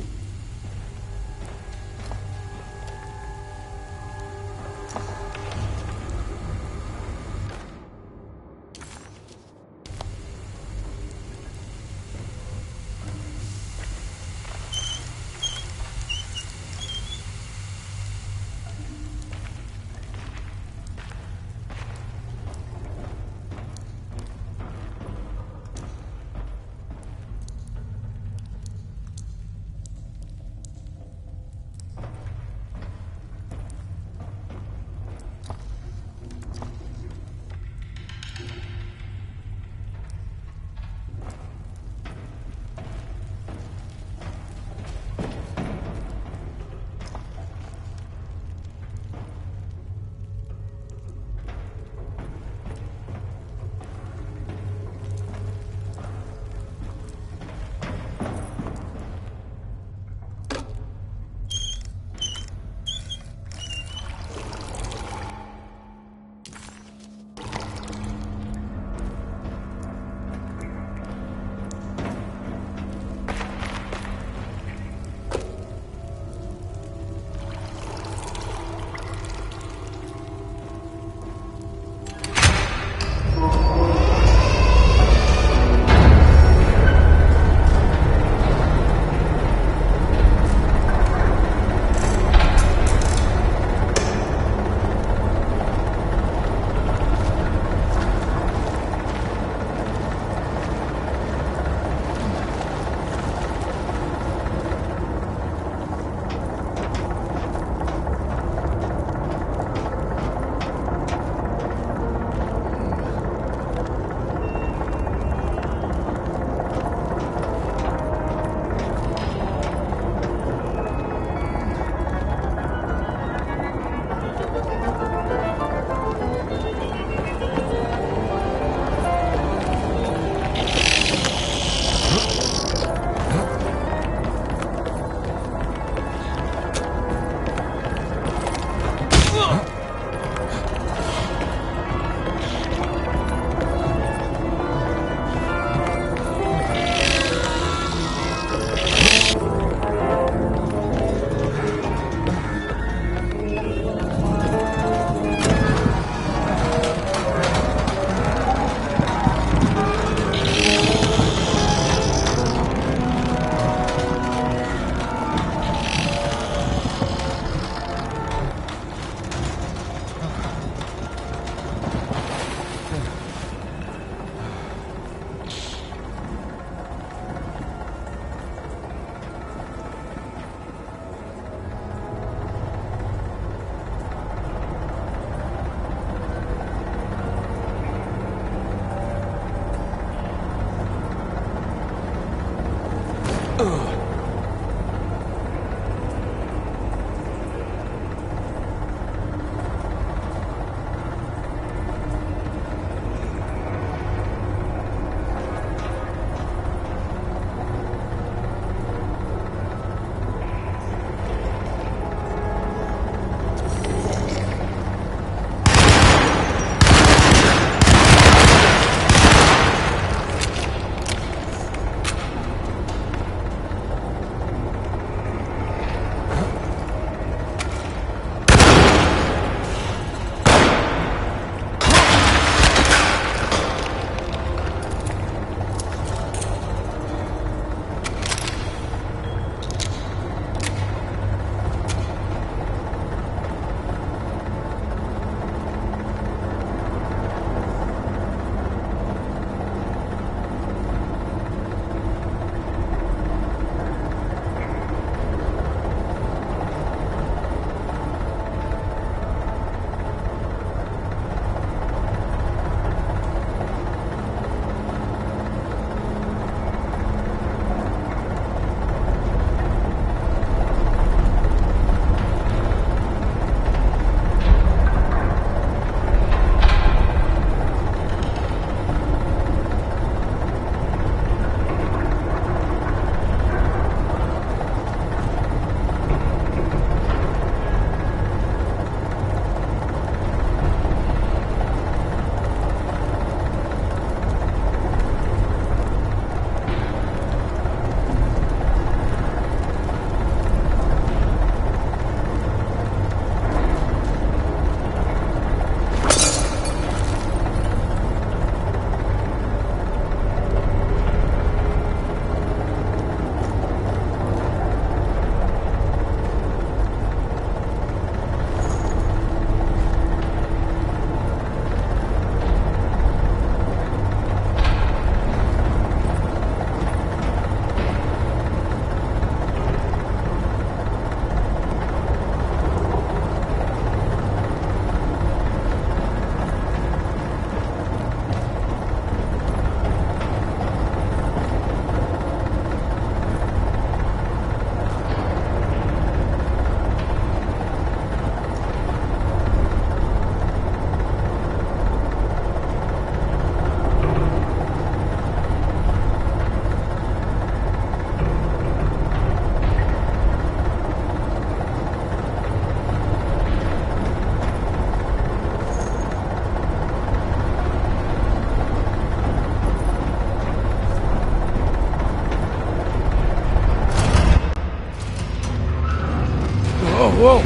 Whoa!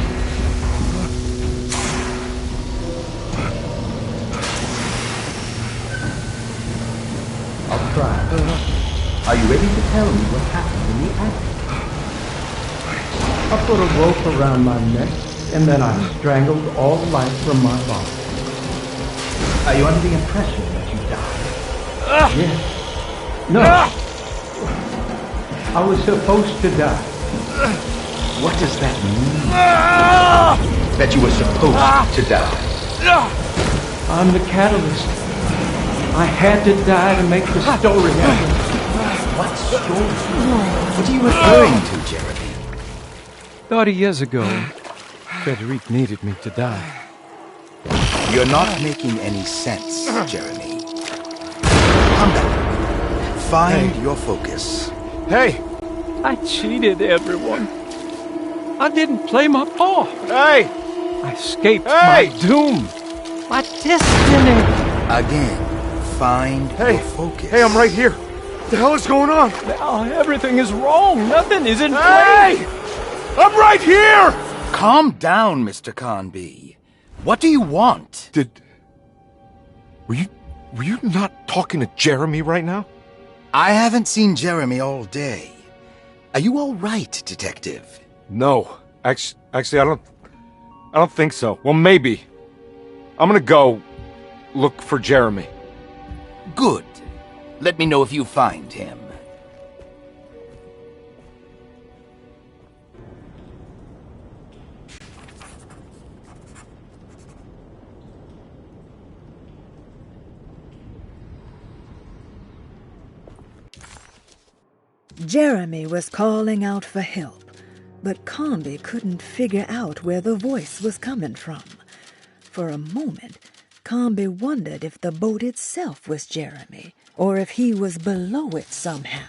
I'll try. Are you ready to tell me what happened in the attic? I put a rope around my neck, and then I strangled all life from my body. Are you under the impression that you died? Yes. No. I was supposed to die. What does that mean? That you were supposed to die? I'm the catalyst. I had to die to make the story happen. What story? What are you referring to, Jeremy? 30 years ago, Frederic needed me to die. You're not making any sense, Jeremy. Come back. Find your focus. Hey! I cheated everyone. I didn't play my part. Hey! I escaped my doom. My destiny. Again, find your focus. Hey, I'm right here. What the hell is going on? Now everything is wrong. Nothing is in place. Hey! I'm right here! Calm down, Mr. Conby. What do you want? Were you not talking to Jeremy right now? I haven't seen Jeremy all day. Are you all right, Detective? No. Actually, I don't think so. Well, maybe. I'm gonna go look for Jeremy. Good. Let me know if you find him. Jeremy was calling out for help, but Comby couldn't figure out where the voice was coming from. For a moment, Comby wondered if the boat itself was Jeremy, or if he was below it somehow.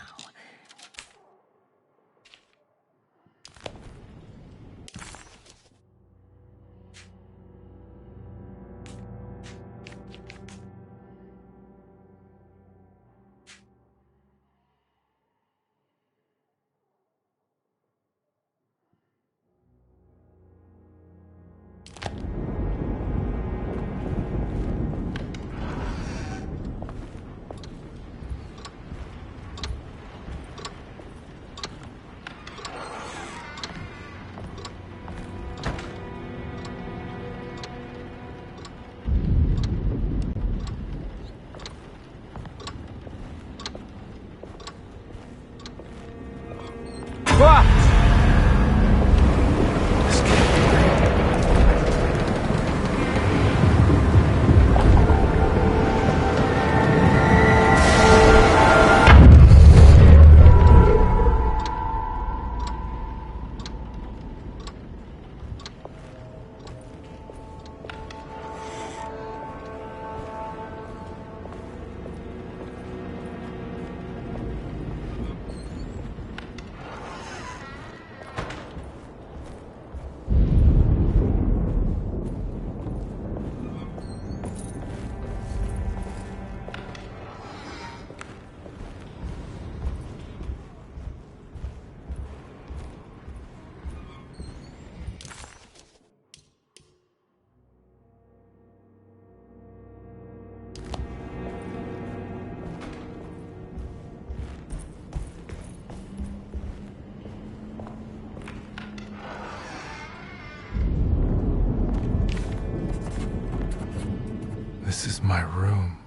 This is my room.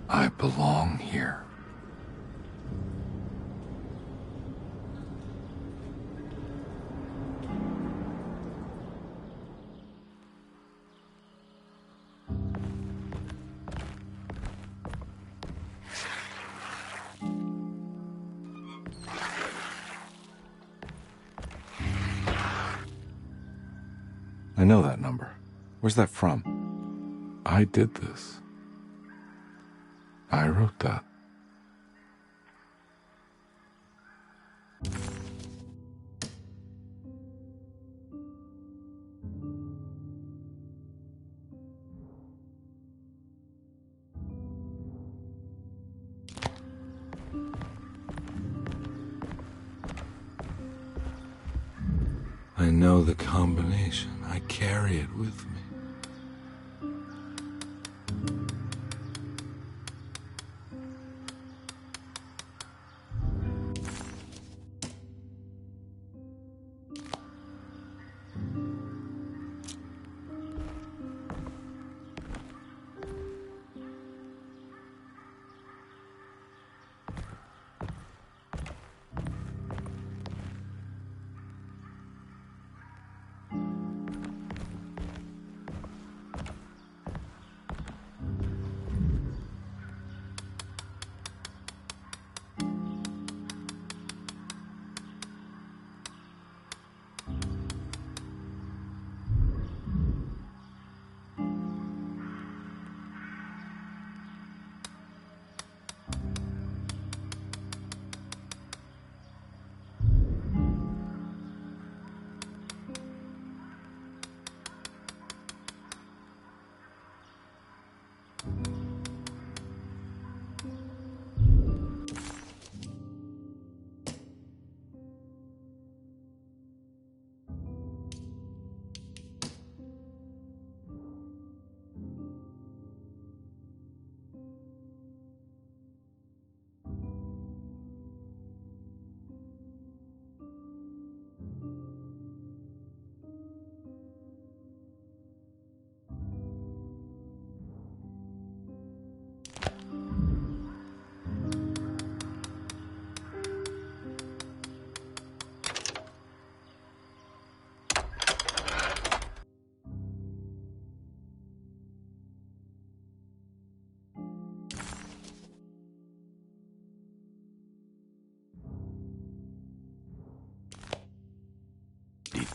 I belong here. I know that number. Where's that from? I did this. I wrote that. I know the combination. I carry it with me.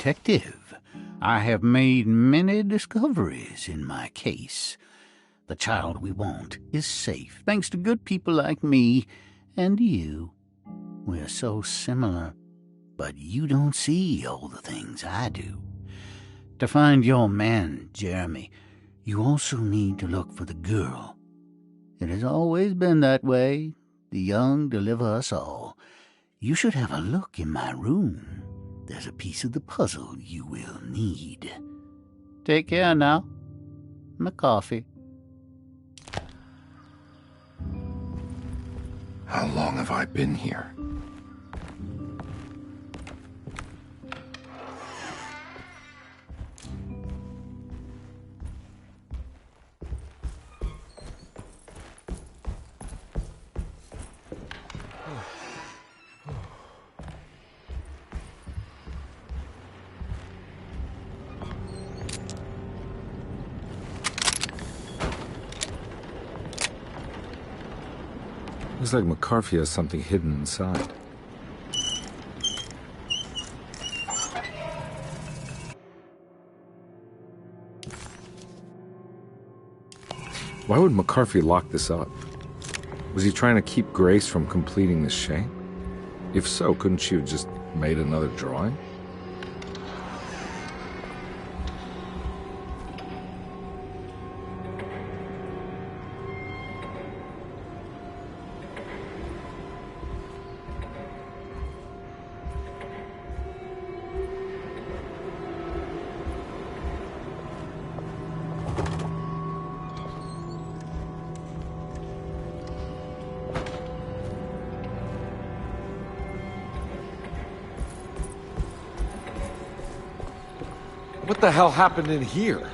detective. I have made many discoveries in my case. The child we want is safe, thanks to good people like me and you. We're so similar, but you don't see all the things I do. To find your man, Jeremy, you also need to look for the girl. It has always been that way. The young deliver us all. You should have a look in my room. There's a piece of the puzzle you will need. Take care now. My coffee. How long have I been here? Looks like McCarthy has something hidden inside. Why would McCarthy lock this up? Was he trying to keep Grace from completing the shank? If so, couldn't she have just made another drawing? What the hell happened in here?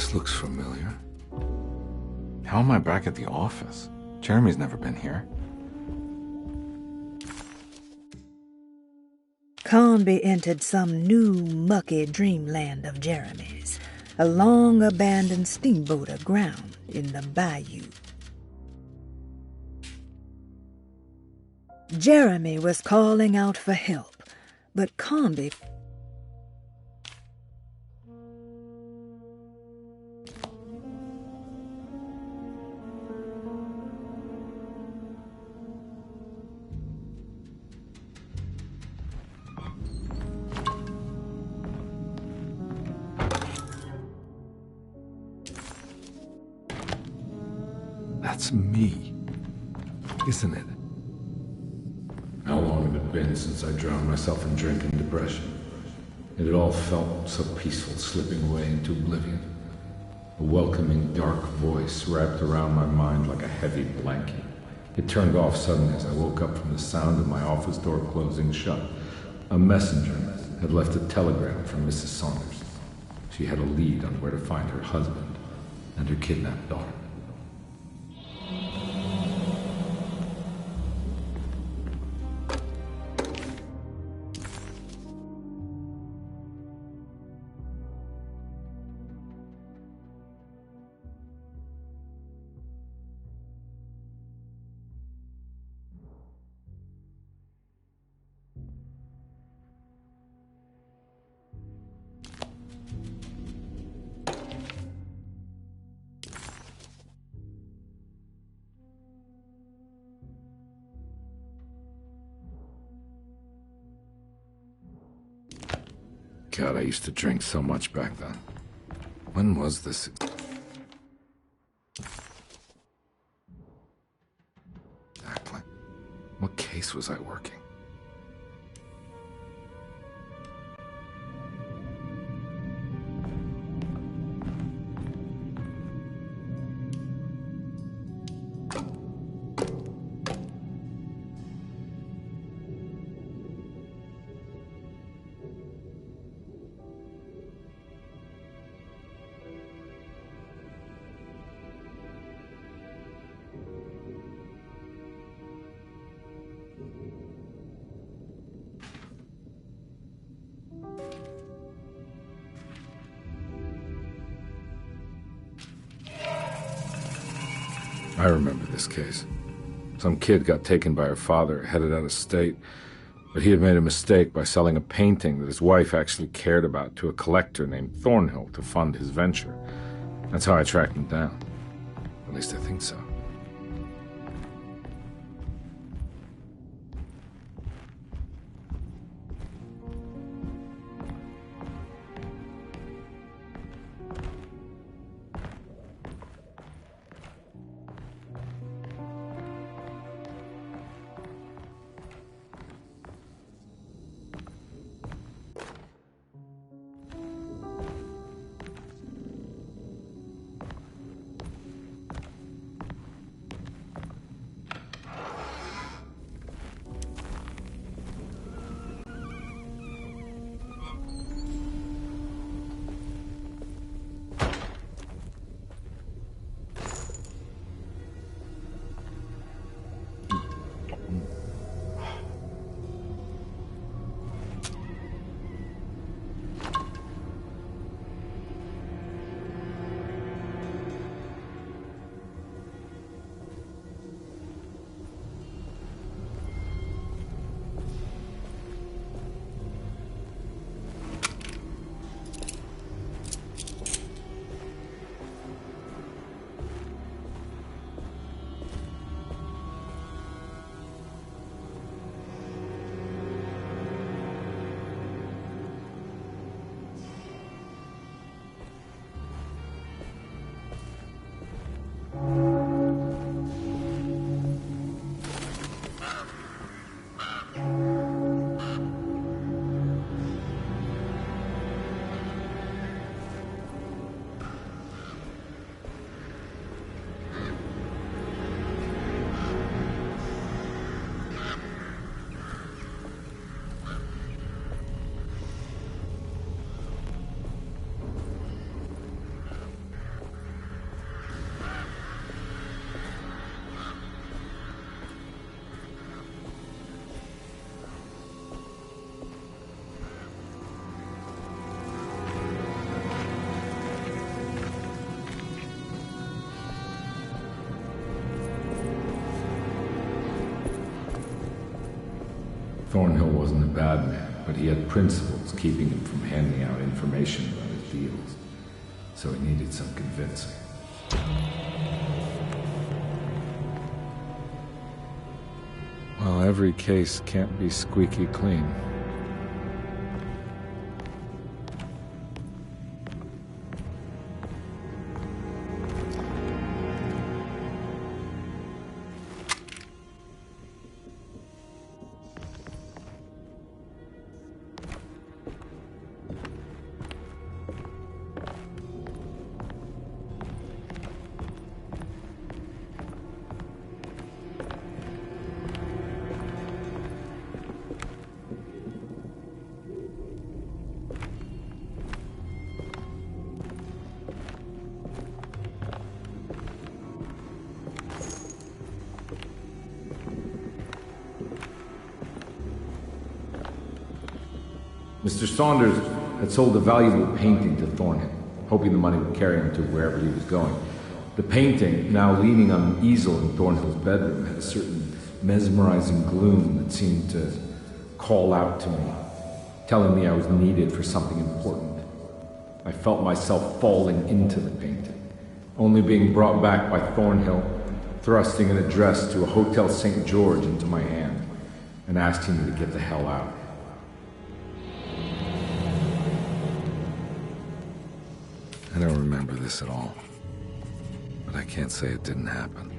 This looks familiar. How am I back at the office? Jeremy's never been here. Conby entered some new, mucky dreamland of Jeremy's, a long-abandoned steamboat aground in the bayou. Jeremy was calling out for help, but Conby... That's me, isn't it? How long had it been since I drowned myself in drink and depression? It had all felt so peaceful, slipping away into oblivion. A welcoming, dark voice wrapped around my mind like a heavy blanket. It turned off suddenly as I woke up from the sound of my office door closing shut. A messenger had left a telegram from Mrs. Saunders. She had a lead on where to find her husband and her kidnapped daughter. God, I used to drink so much back then. When was this? Exactly. What case was I working? I remember this case. Some kid got taken by her father, headed out of state, but he had made a mistake by selling a painting that his wife actually cared about to a collector named Thornhill to fund his venture. That's how I tracked him down. At least I think so. Thornhill wasn't a bad man, but he had principles keeping him from handing out information about his deals. So he needed some convincing. Well, every case can't be squeaky clean. Mr. Saunders had sold a valuable painting to Thornhill, hoping the money would carry him to wherever he was going. The painting, now leaning on an easel in Thornhill's bedroom, had a certain mesmerizing gloom that seemed to call out to me, telling me I was needed for something important. I felt myself falling into the painting, only being brought back by Thornhill, thrusting an address to a Hotel St. George into my hand and asking me to get the hell out. I don't remember this at all, but I can't say it didn't happen.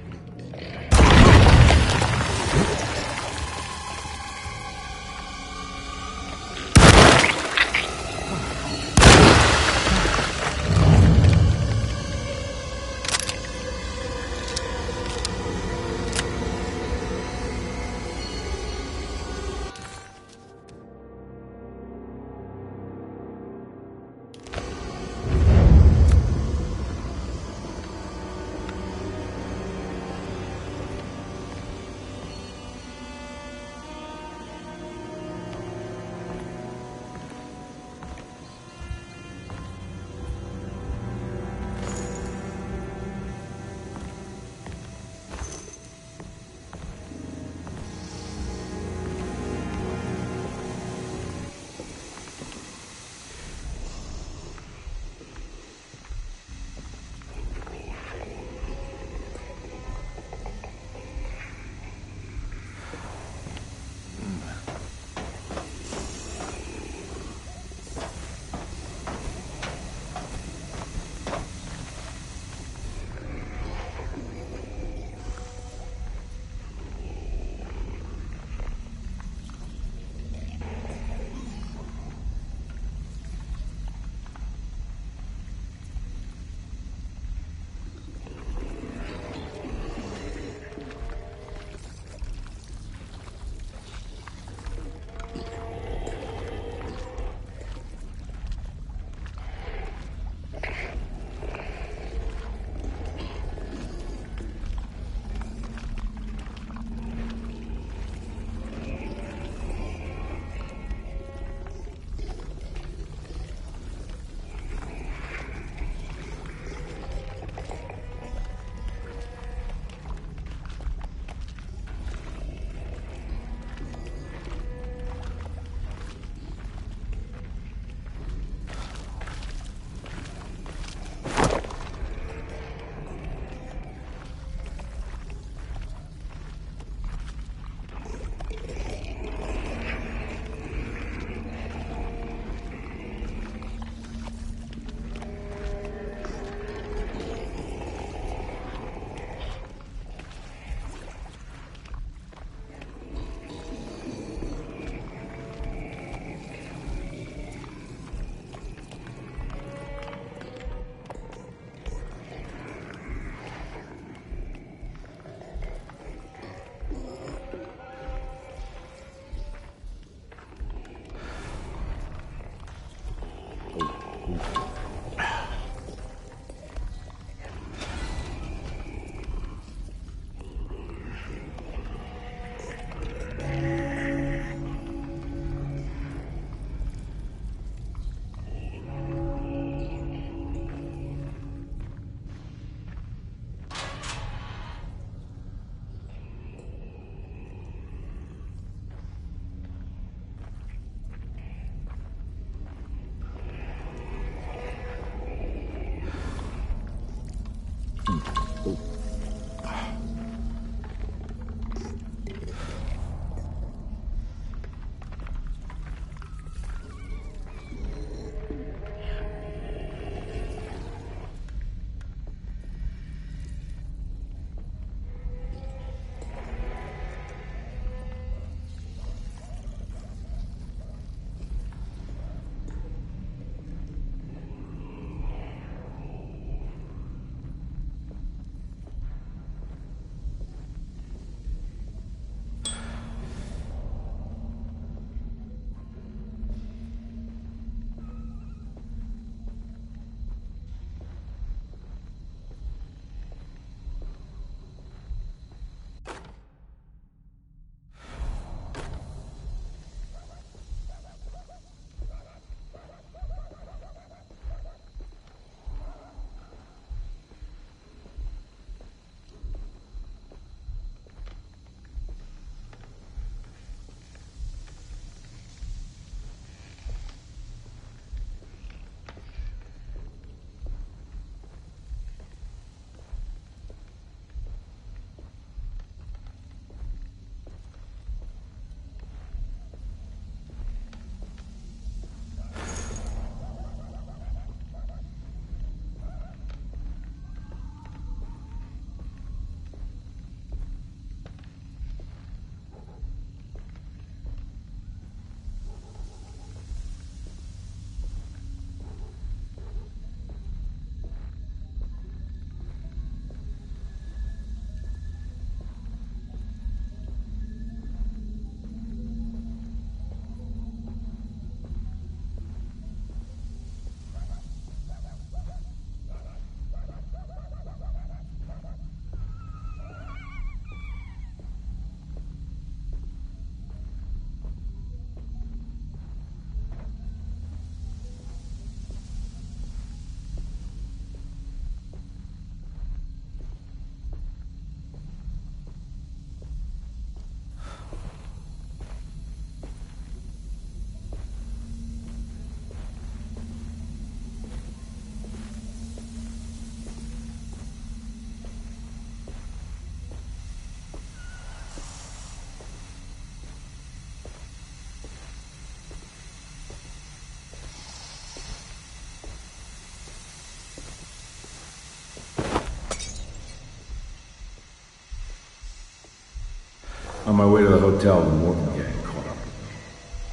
On my way to the hotel, the Morgan gang caught up.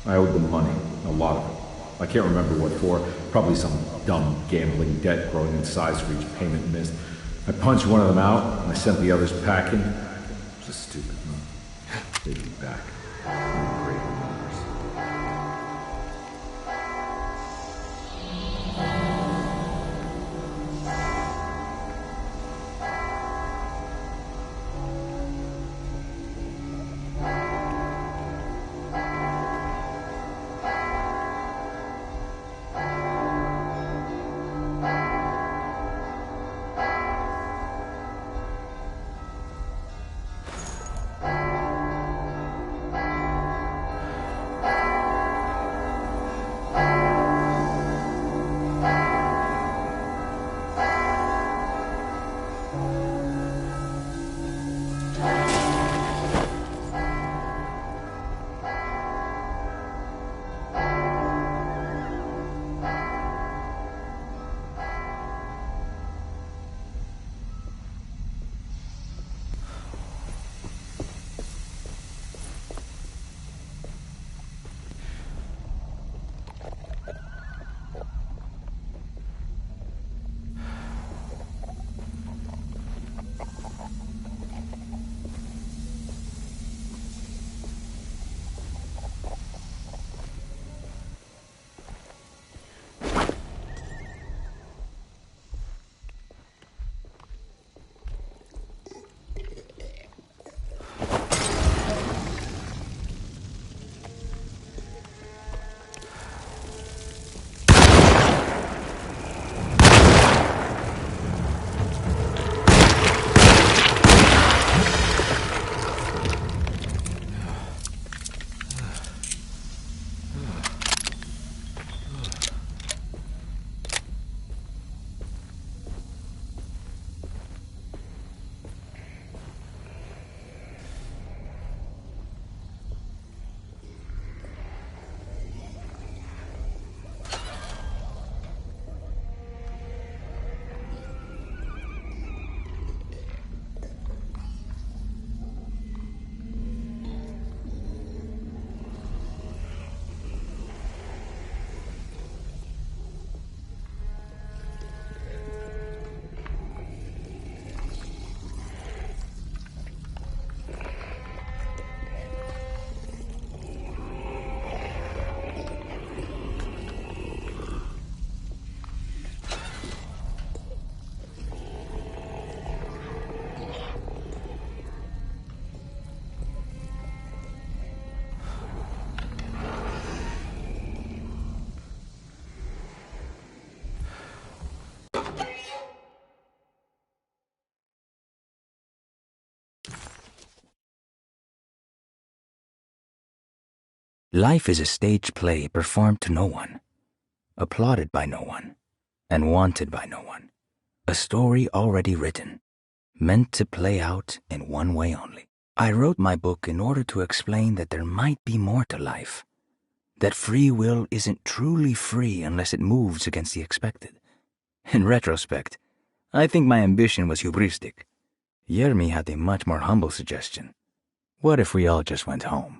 I owed them money, a lot of it. I can't remember what for, probably some dumb gambling debt growing in size for each payment missed. I punched one of them out, and I sent the others packing. It was a stupid move. They'd be back. In great numbers. Life is a stage play performed to no one, applauded by no one, and wanted by no one. A story already written, meant to play out in one way only. I wrote my book in order to explain that there might be more to life, that free will isn't truly free unless it moves against the expected. In retrospect, I think my ambition was hubristic. Yermi had a much more humble suggestion. What if we all just went home?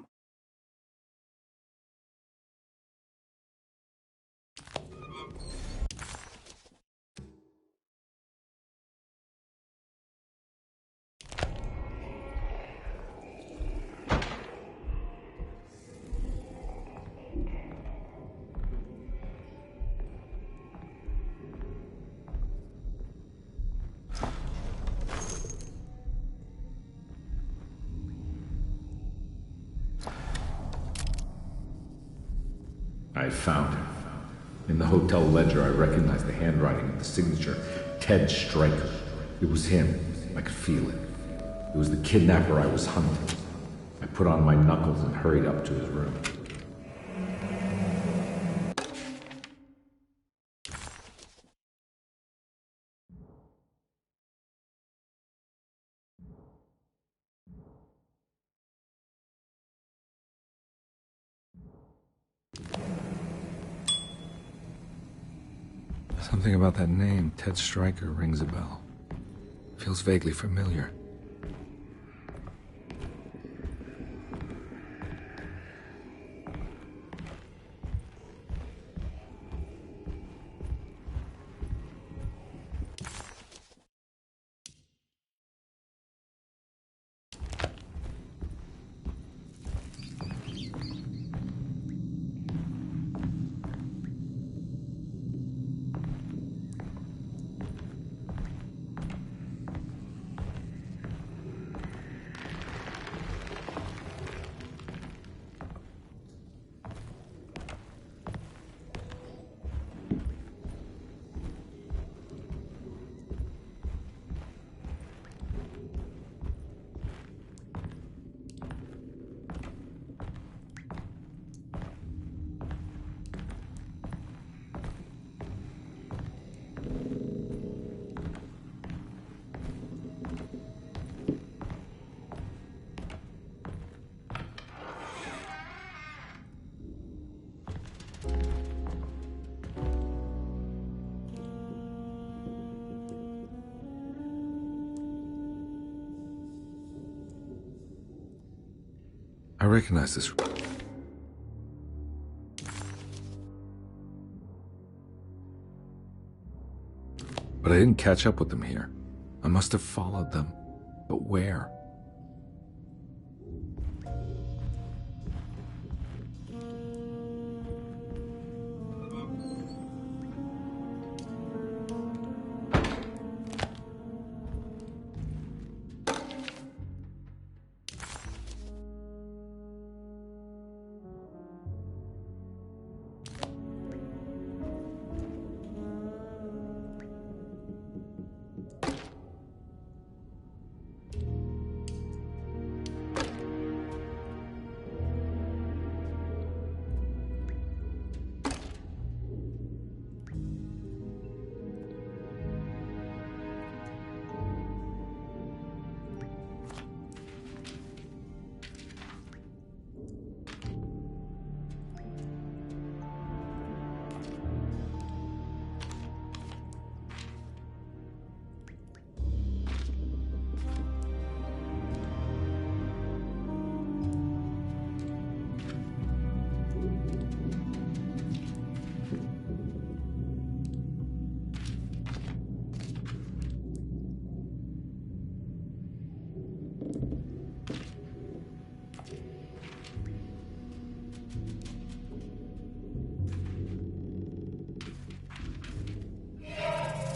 I found him. In the hotel ledger, I recognized the handwriting of the signature, Ted Stryker. It was him. I could feel it. It was the kidnapper I was hunting. I put on my knuckles and hurried up to his room. Something about that name, Ted Stryker, rings a bell. Feels vaguely familiar. I recognize this. But I didn't catch up with them here. I must have followed them. But where?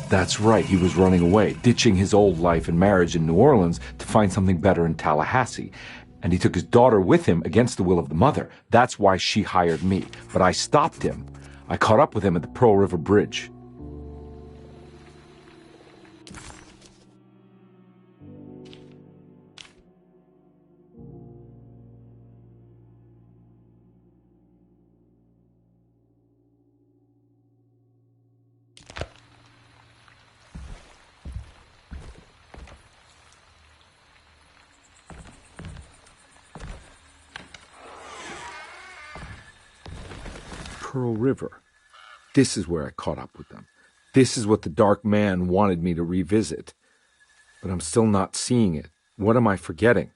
That's right, he was running away, ditching his old life and marriage in New Orleans to find something better in Tallahassee. And he took his daughter with him against the will of the mother. That's why she hired me. But I stopped him. I caught up with him at the Pearl River Bridge. Pearl River. This is where I caught up with them. This is what the Dark Man wanted me to revisit. But I'm still not seeing it. What am I forgetting?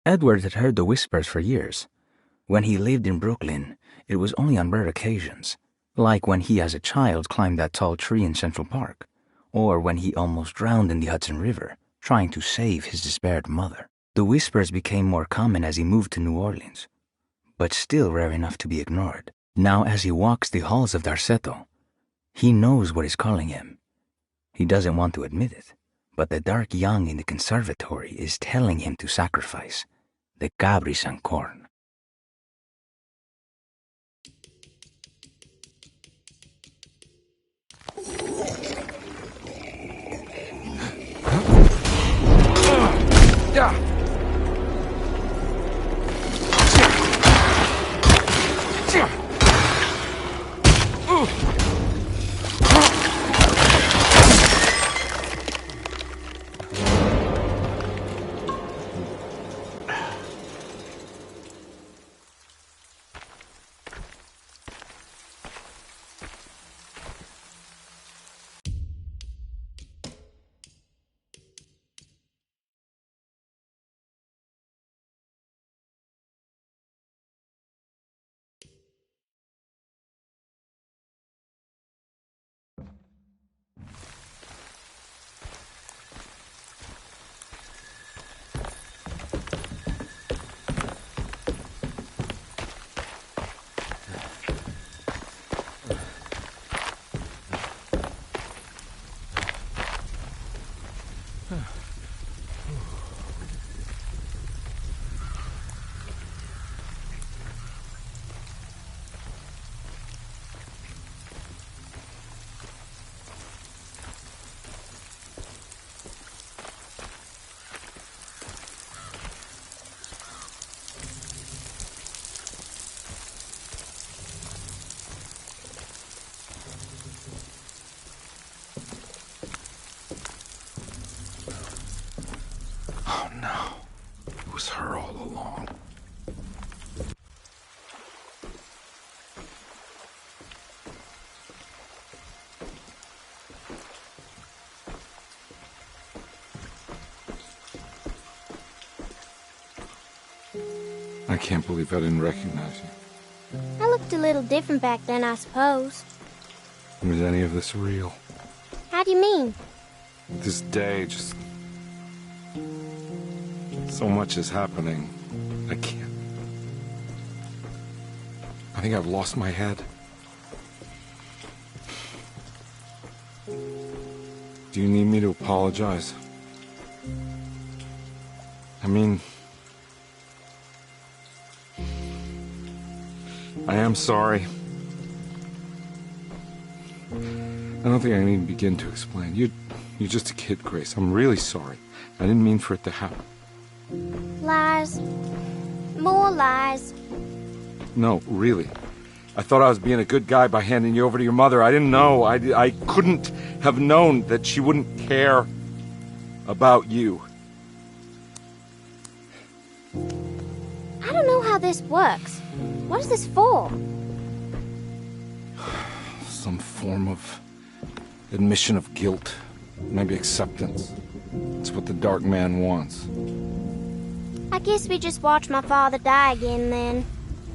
Edward had heard the whispers for years. When he lived in Brooklyn, it was only on rare occasions, like when he as a child climbed that tall tree in Central Park, or when he almost drowned in the Hudson River, trying to save his despaired mother. The whispers became more common as he moved to New Orleans, but still rare enough to be ignored. Now as he walks the halls of Darceto, he knows what is calling him. He doesn't want to admit it, but the dark young in the conservatory is telling him to sacrifice the Cabri San Corn. Yeah. Her all along. I can't believe I didn't recognize you. I looked a little different back then, I suppose. Was any of this real? How do you mean? This day, just... so much is happening. I can't... I think I've lost my head. Do you need me to apologize? I mean... I am sorry. I don't think I need to begin to explain. You're just a kid, Grace. I'm really sorry. I didn't mean for it to happen. Lies. More lies. No, really. I thought I was being a good guy by handing you over to your mother. I didn't know. I couldn't have known that she wouldn't care about you. I don't know how this works. What is this for? Some form of admission of guilt. Maybe acceptance. It's what the Dark Man wants. I guess we just watch my father die again, then.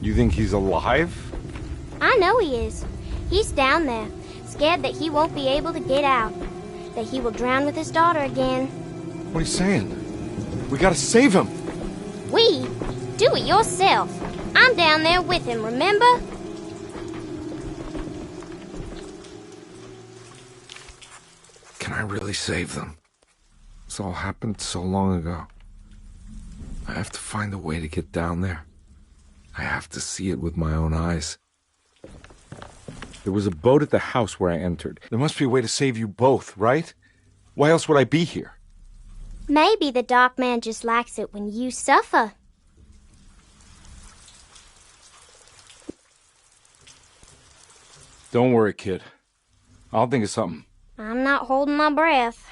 You think he's alive? I know he is. He's down there, scared that he won't be able to get out. That he will drown with his daughter again. What are you saying? We gotta save him! We? Do it yourself. I'm down there with him, remember? Can I really save them? This all happened so long ago. I have to find a way to get down there. I have to see it with my own eyes. There was a boat at the house where I entered. There must be a way to save you both, right? Why else would I be here? Maybe the Dark Man just likes it when you suffer. Don't worry, kid. I'll think of something. I'm not holding my breath.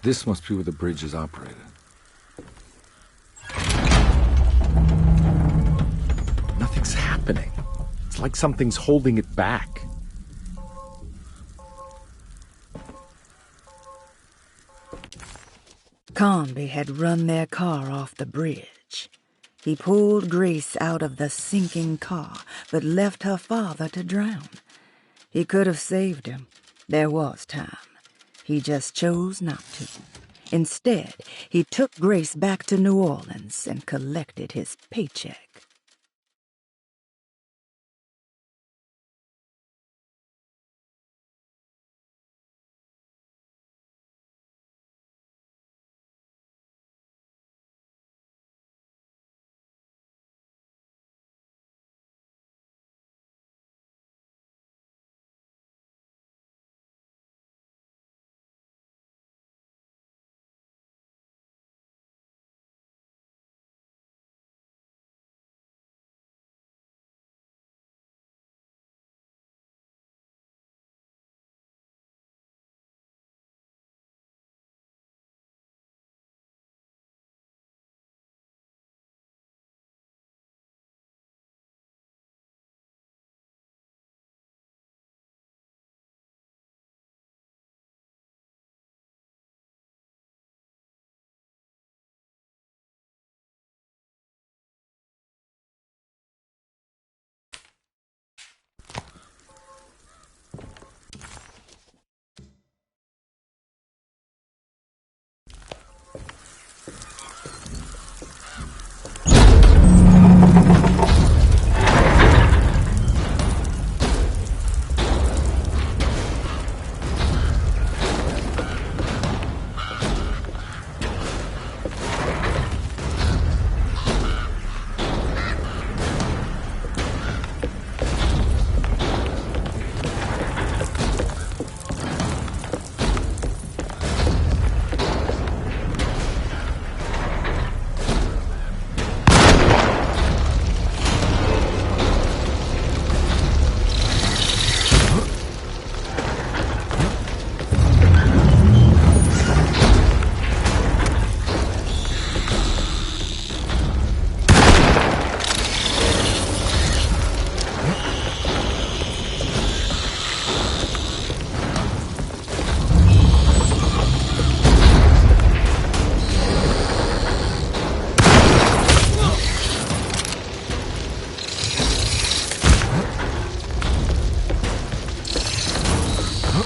This must be where the bridge is operated. Nothing's happening. It's like something's holding it back. Comby had run their car off the bridge. He pulled Grace out of the sinking car, but left her father to drown. He could have saved him. There was time. He just chose not to. Instead, he took Grace back to New Orleans and collected his paycheck.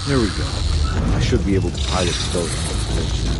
There we go. I should be able to pilot the boat on this bridge now.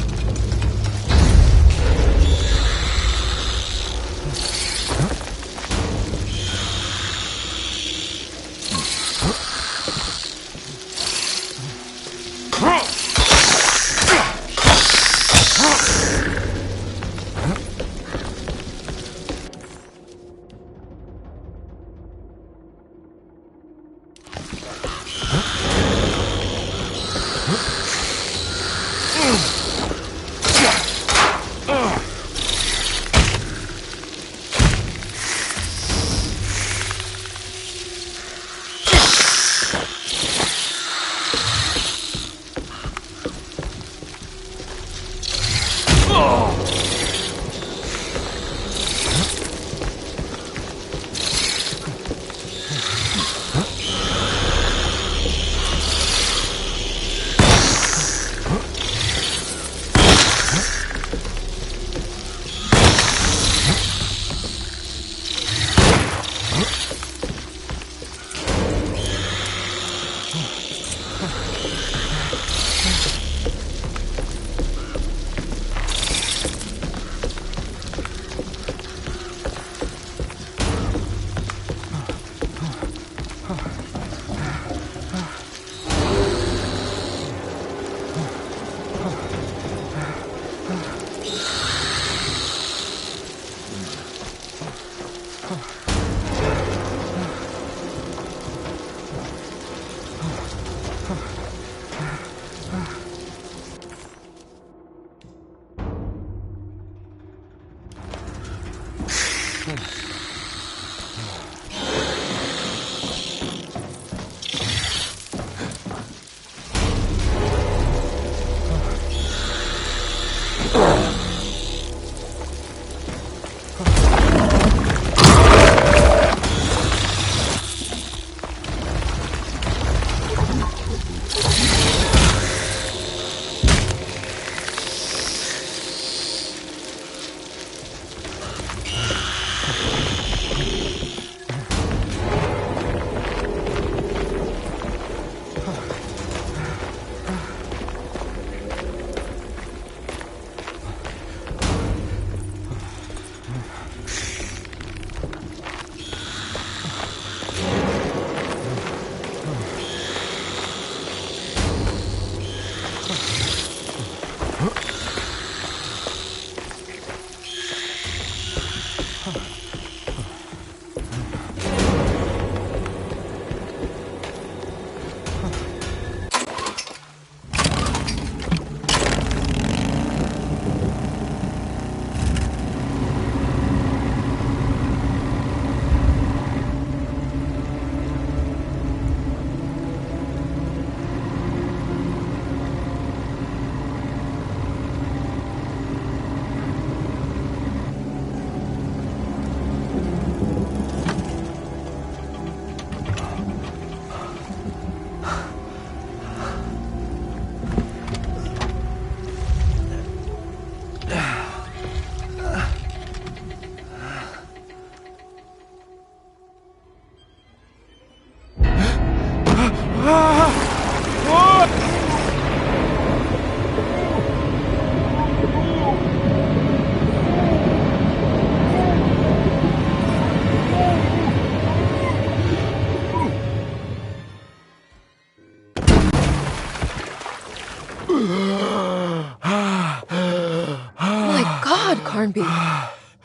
Carnby,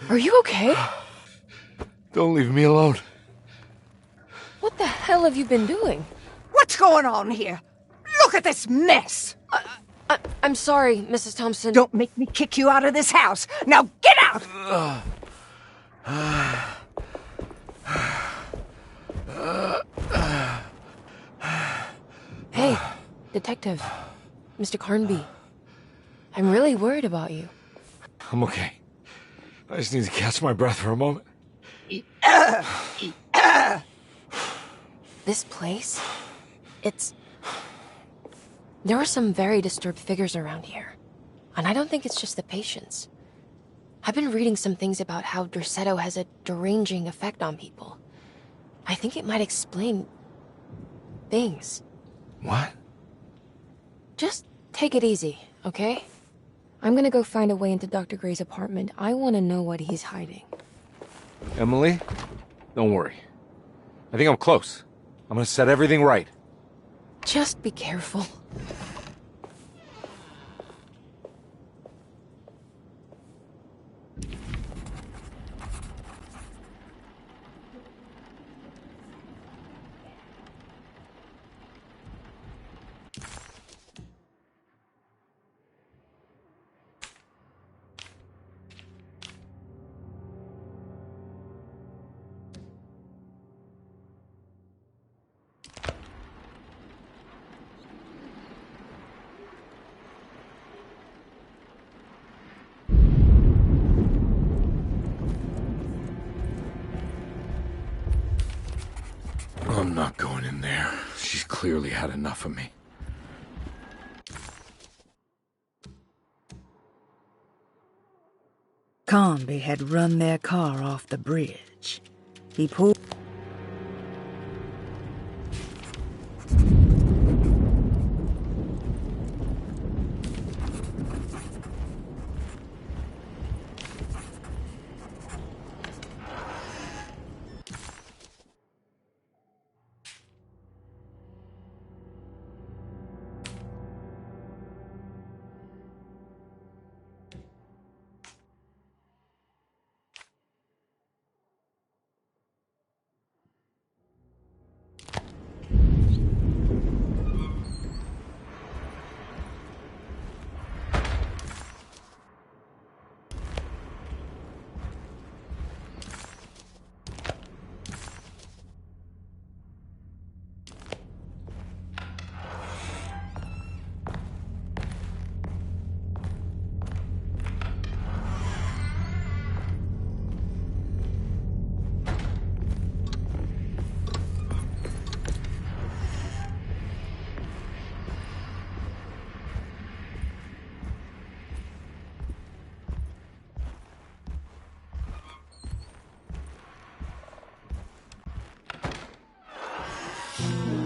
are you okay? Don't leave me alone. What the hell have you been doing? What's going on here? Look at this mess! I'm sorry, Mrs. Thompson. Don't make me kick you out of this house. Now get out! Hey, Detective. Mr. Carnby. I'm really worried about you. I'm okay. I just need to catch my breath for a moment. This place? There are some very disturbed figures around here. And I don't think it's just the patients. I've been reading some things about how Derceto has a deranging effect on people. I think it might explain things. What? Just take it easy, okay? I'm gonna go find a way into Dr. Gray's apartment. I want to know what he's hiding. Emily, don't worry. I think I'm close. I'm gonna set everything right. Just be careful. I'm not going in there. She's clearly had enough of me. Carnby had run their car off the bridge. He pulled...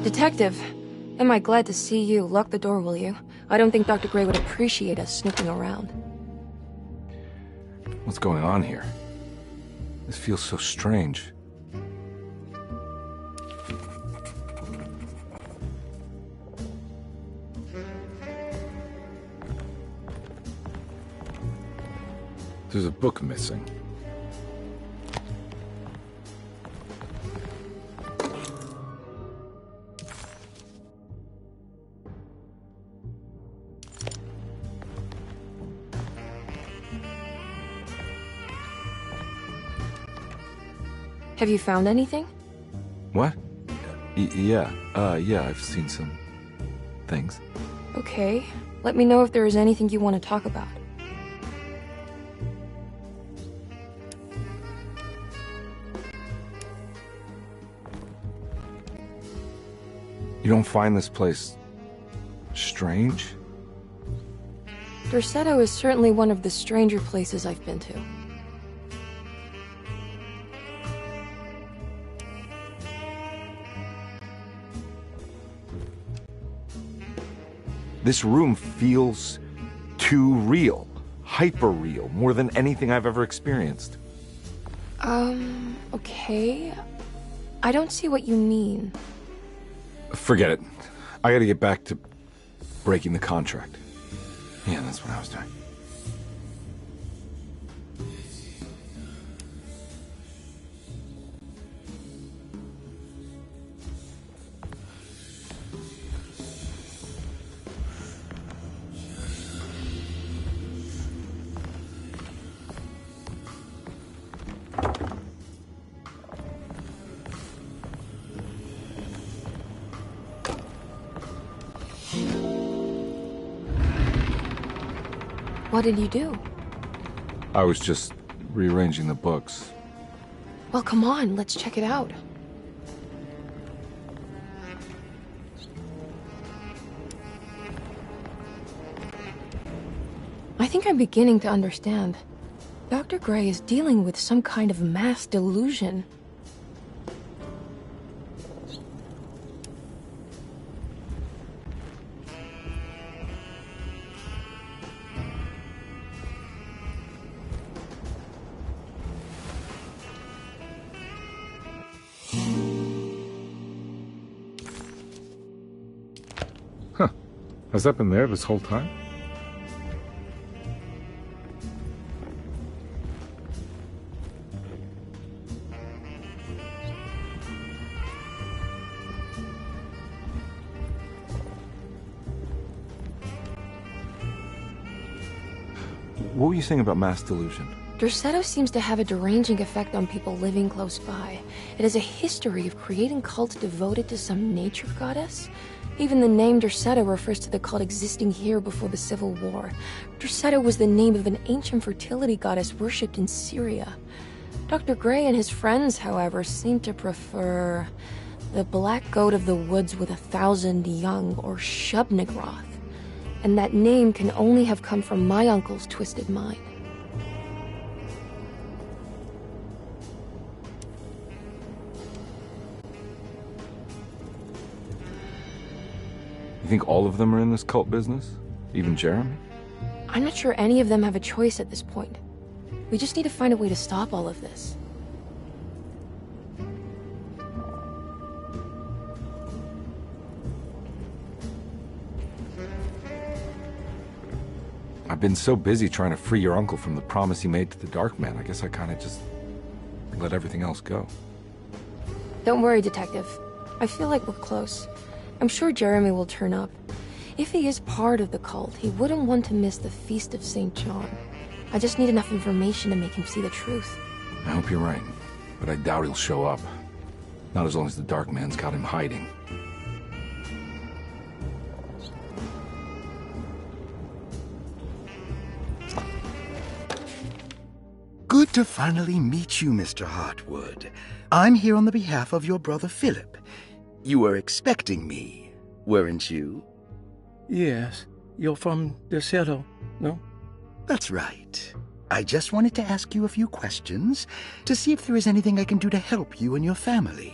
Detective, am I glad to see you. Lock the door, will you? I don't think Dr. Gray would appreciate us snooping around. What's going on here? This feels so strange. There's a book missing. Have you found anything? What? Yeah, I've seen some things. Okay. Let me know if there is anything you want to talk about. You don't find this place strange? Derceto is certainly one of the stranger places I've been to. This room feels too real, hyper real, more than anything I've ever experienced. Okay. I don't see what you mean. Forget it. I gotta get back to breaking the contract. Yeah, that's what I was doing. What did you do? I was just rearranging the books. Well, come on, let's check it out. I think I'm beginning to understand. Dr. Gray is dealing with some kind of mass delusion. Huh. Has that been there this whole time? What were you saying about mass delusion? Derceto seems to have a deranging effect on people living close by. It has a history of creating cults devoted to some nature goddess. Even the name Derceto refers to the cult existing here before the Civil War. Derceto was the name of an ancient fertility goddess worshipped in Syria. Dr. Gray and his friends, however, seem to prefer the black goat of the woods with 1,000 young, or Shub-Nigroth. And that name can only have come from my uncle's twisted mind. You think all of them are in this cult business? Even Jeremy? I'm not sure any of them have a choice at this point. We just need to find a way to stop all of this. I've been so busy trying to free your uncle from the promise he made to the Dark Man. I guess I kind of just let everything else go. Don't worry, Detective. I feel like we're close. I'm sure Jeremy will turn up. If he is part of the cult, he wouldn't want to miss the Feast of St. John. I just need enough information to make him see the truth. I hope you're right, but I doubt he'll show up. Not as long as the Dark Man's got him hiding. Good to finally meet you, Mr. Hartwood. I'm here on the behalf of your brother Philip. You were expecting me, weren't you? Yes. You're from Derceto, no? That's right. I just wanted to ask you a few questions to see if there is anything I can do to help you and your family.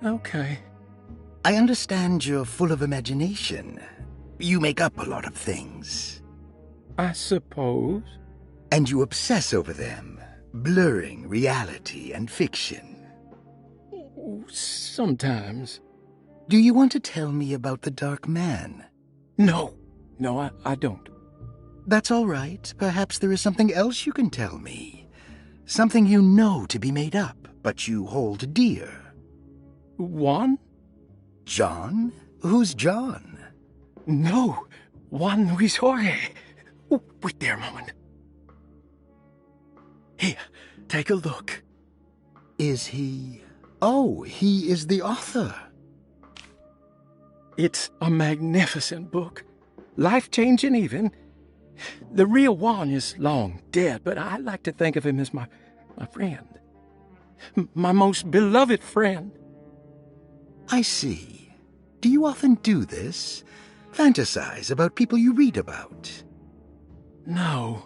Okay. I understand you're full of imagination. You make up a lot of things. I suppose. And you obsess over them, blurring reality and fiction. Sometimes. Do you want to tell me about the Dark Man? No, I don't. That's all right. Perhaps there is something else you can tell me. Something you know to be made up, but you hold dear. Juan? John? Who's John? No, Juan Luis Jorge. Oh, wait there a moment. Here, take a look. Is he... Oh, he is the author. It's a magnificent book. Life-changing even. The real Juan is long dead, but I like to think of him as my friend. My most beloved friend. I see. Do you often do this? Fantasize about people you read about? No.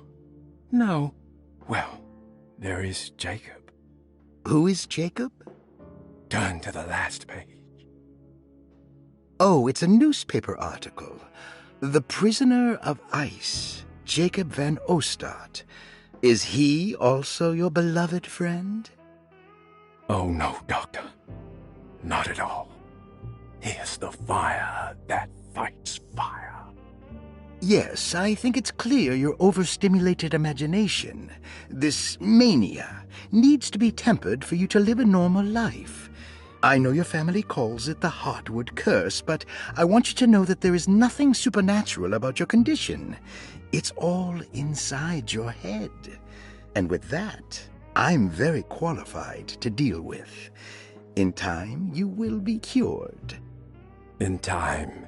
Well, there is Jacob. Who is Jacob? Turn to the last page. Oh, it's a newspaper article. The Prisoner of Ice, Jacob van Ostad. Is he also your beloved friend? Oh, no, Doctor. Not at all. He is the fire that fights fire. Yes, I think it's clear your overstimulated imagination, this mania, needs to be tempered for you to live a normal life. I know your family calls it the Hartwood Curse, but I want you to know that there is nothing supernatural about your condition. It's all inside your head. And with that, I'm very qualified to deal with. In time, you will be cured. In time.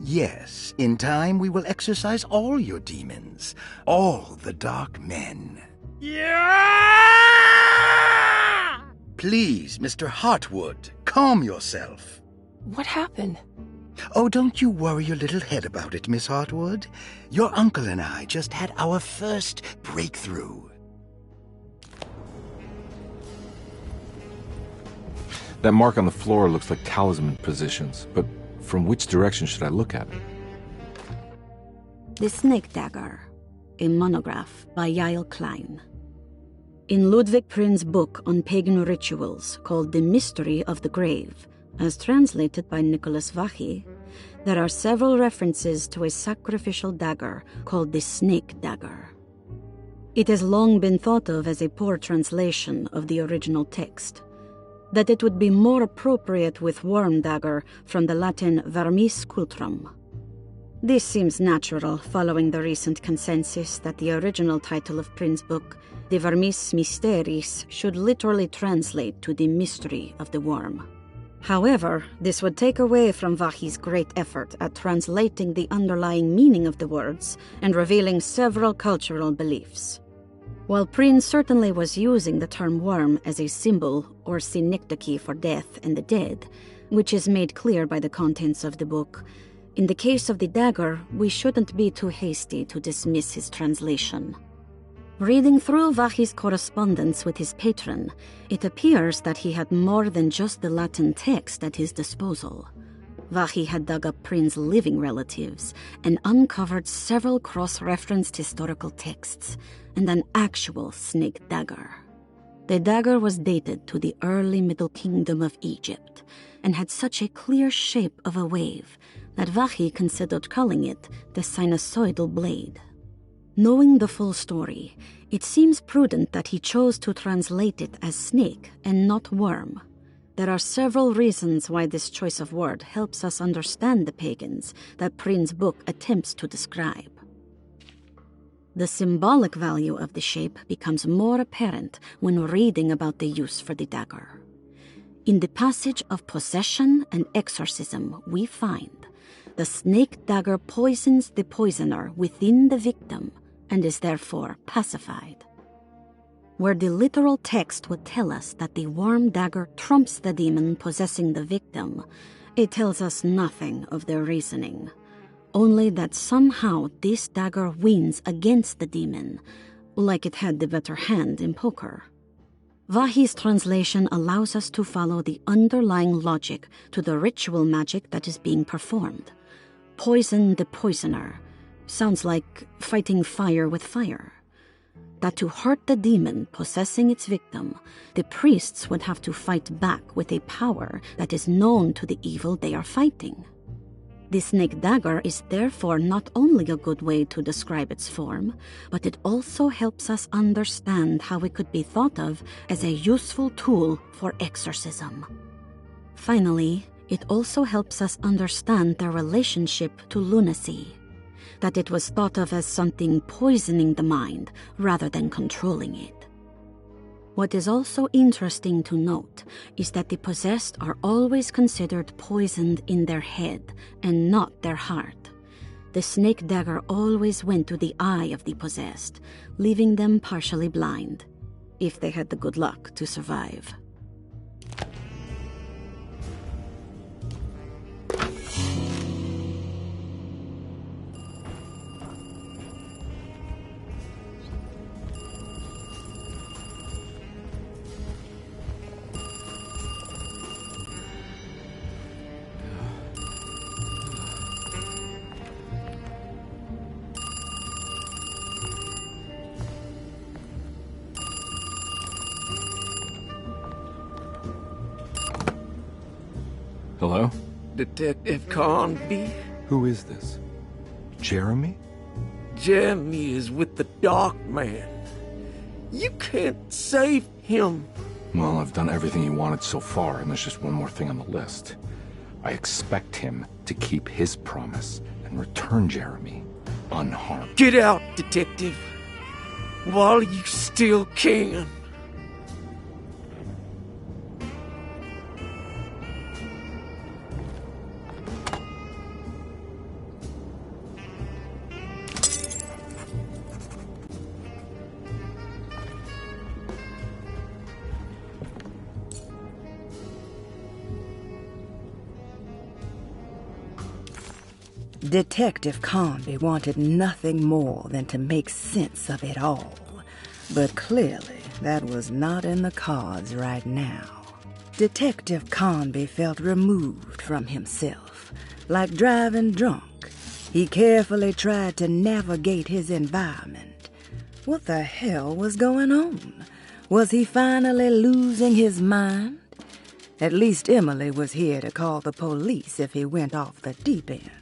Yes, in time we will exorcise all your demons, all the dark men. Yeah! Please, Mr. Hartwood, calm yourself. What happened? Oh, don't you worry your little head about it, Miss Hartwood. Your uncle and I just had our first breakthrough. That mark on the floor looks like talisman positions, but from which direction should I look at it? The Snake Dagger, a monograph by Yael Klein. In Ludwig Prin's book on pagan rituals called The Mystery of the Grave, as translated by Nicholas Vachy, there are several references to a sacrificial dagger called the Snake Dagger. It has long been thought of as a poor translation of the original text, that it would be more appropriate with worm dagger from the Latin vermis cultrum. This seems natural following the recent consensus that the original title of Prin's book, De Vermis Mysteris, should literally translate to the mystery of the worm. However, this would take away from Vachy's great effort at translating the underlying meaning of the words and revealing several cultural beliefs. While Prin certainly was using the term worm as a symbol or synecdoche for death and the dead, which is made clear by the contents of the book, in the case of the dagger, we shouldn't be too hasty to dismiss his translation. Reading through Vachy's correspondence with his patron, it appears that he had more than just the Latin text at his disposal. Vachy had dug up Prin's living relatives and uncovered several cross-referenced historical texts and an actual snake dagger. The dagger was dated to the early Middle Kingdom of Egypt and had such a clear shape of a wave that Vachy considered calling it the sinusoidal blade. Knowing the full story, it seems prudent that he chose to translate it as snake and not worm. There are several reasons why this choice of word helps us understand the pagans that Prin's book attempts to describe. The symbolic value of the shape becomes more apparent when reading about the use for the dagger. In the passage of possession and exorcism, we find the snake dagger poisons the poisoner within the victim and is therefore pacified. Where the literal text would tell us that the worm dagger trumps the demon possessing the victim, it tells us nothing of their reasoning, only that somehow this dagger wins against the demon, like it had the better hand in poker. Vachy's translation allows us to follow the underlying logic to the ritual magic that is being performed. Poison the poisoner sounds like fighting fire with fire. That to hurt the demon possessing its victim, the priests would have to fight back with a power that is known to the evil they are fighting. The snake dagger is therefore not only a good way to describe its form, but it also helps us understand how it could be thought of as a useful tool for exorcism. Finally, it also helps us understand their relationship to lunacy, that it was thought of as something poisoning the mind rather than controlling it. What is also interesting to note is that the possessed are always considered poisoned in their head and not their heart. The snake dagger always went to the eye of the possessed, leaving them partially blind, if they had the good luck to survive. Hello? Detective Carnby? Who is this? Jeremy? Jeremy is with the Dark Man. You can't save him. Well, I've done everything he wanted so far, and there's just one more thing on the list. I expect him to keep his promise and return Jeremy unharmed. Get out, Detective, while you still can. Detective Conby wanted nothing more than to make sense of it all, but clearly that was not in the cards right now. Detective Conby felt removed from himself, like driving drunk. He carefully tried to navigate his environment. What the hell was going on? Was he finally losing his mind? At least Emily was here to call the police if he went off the deep end.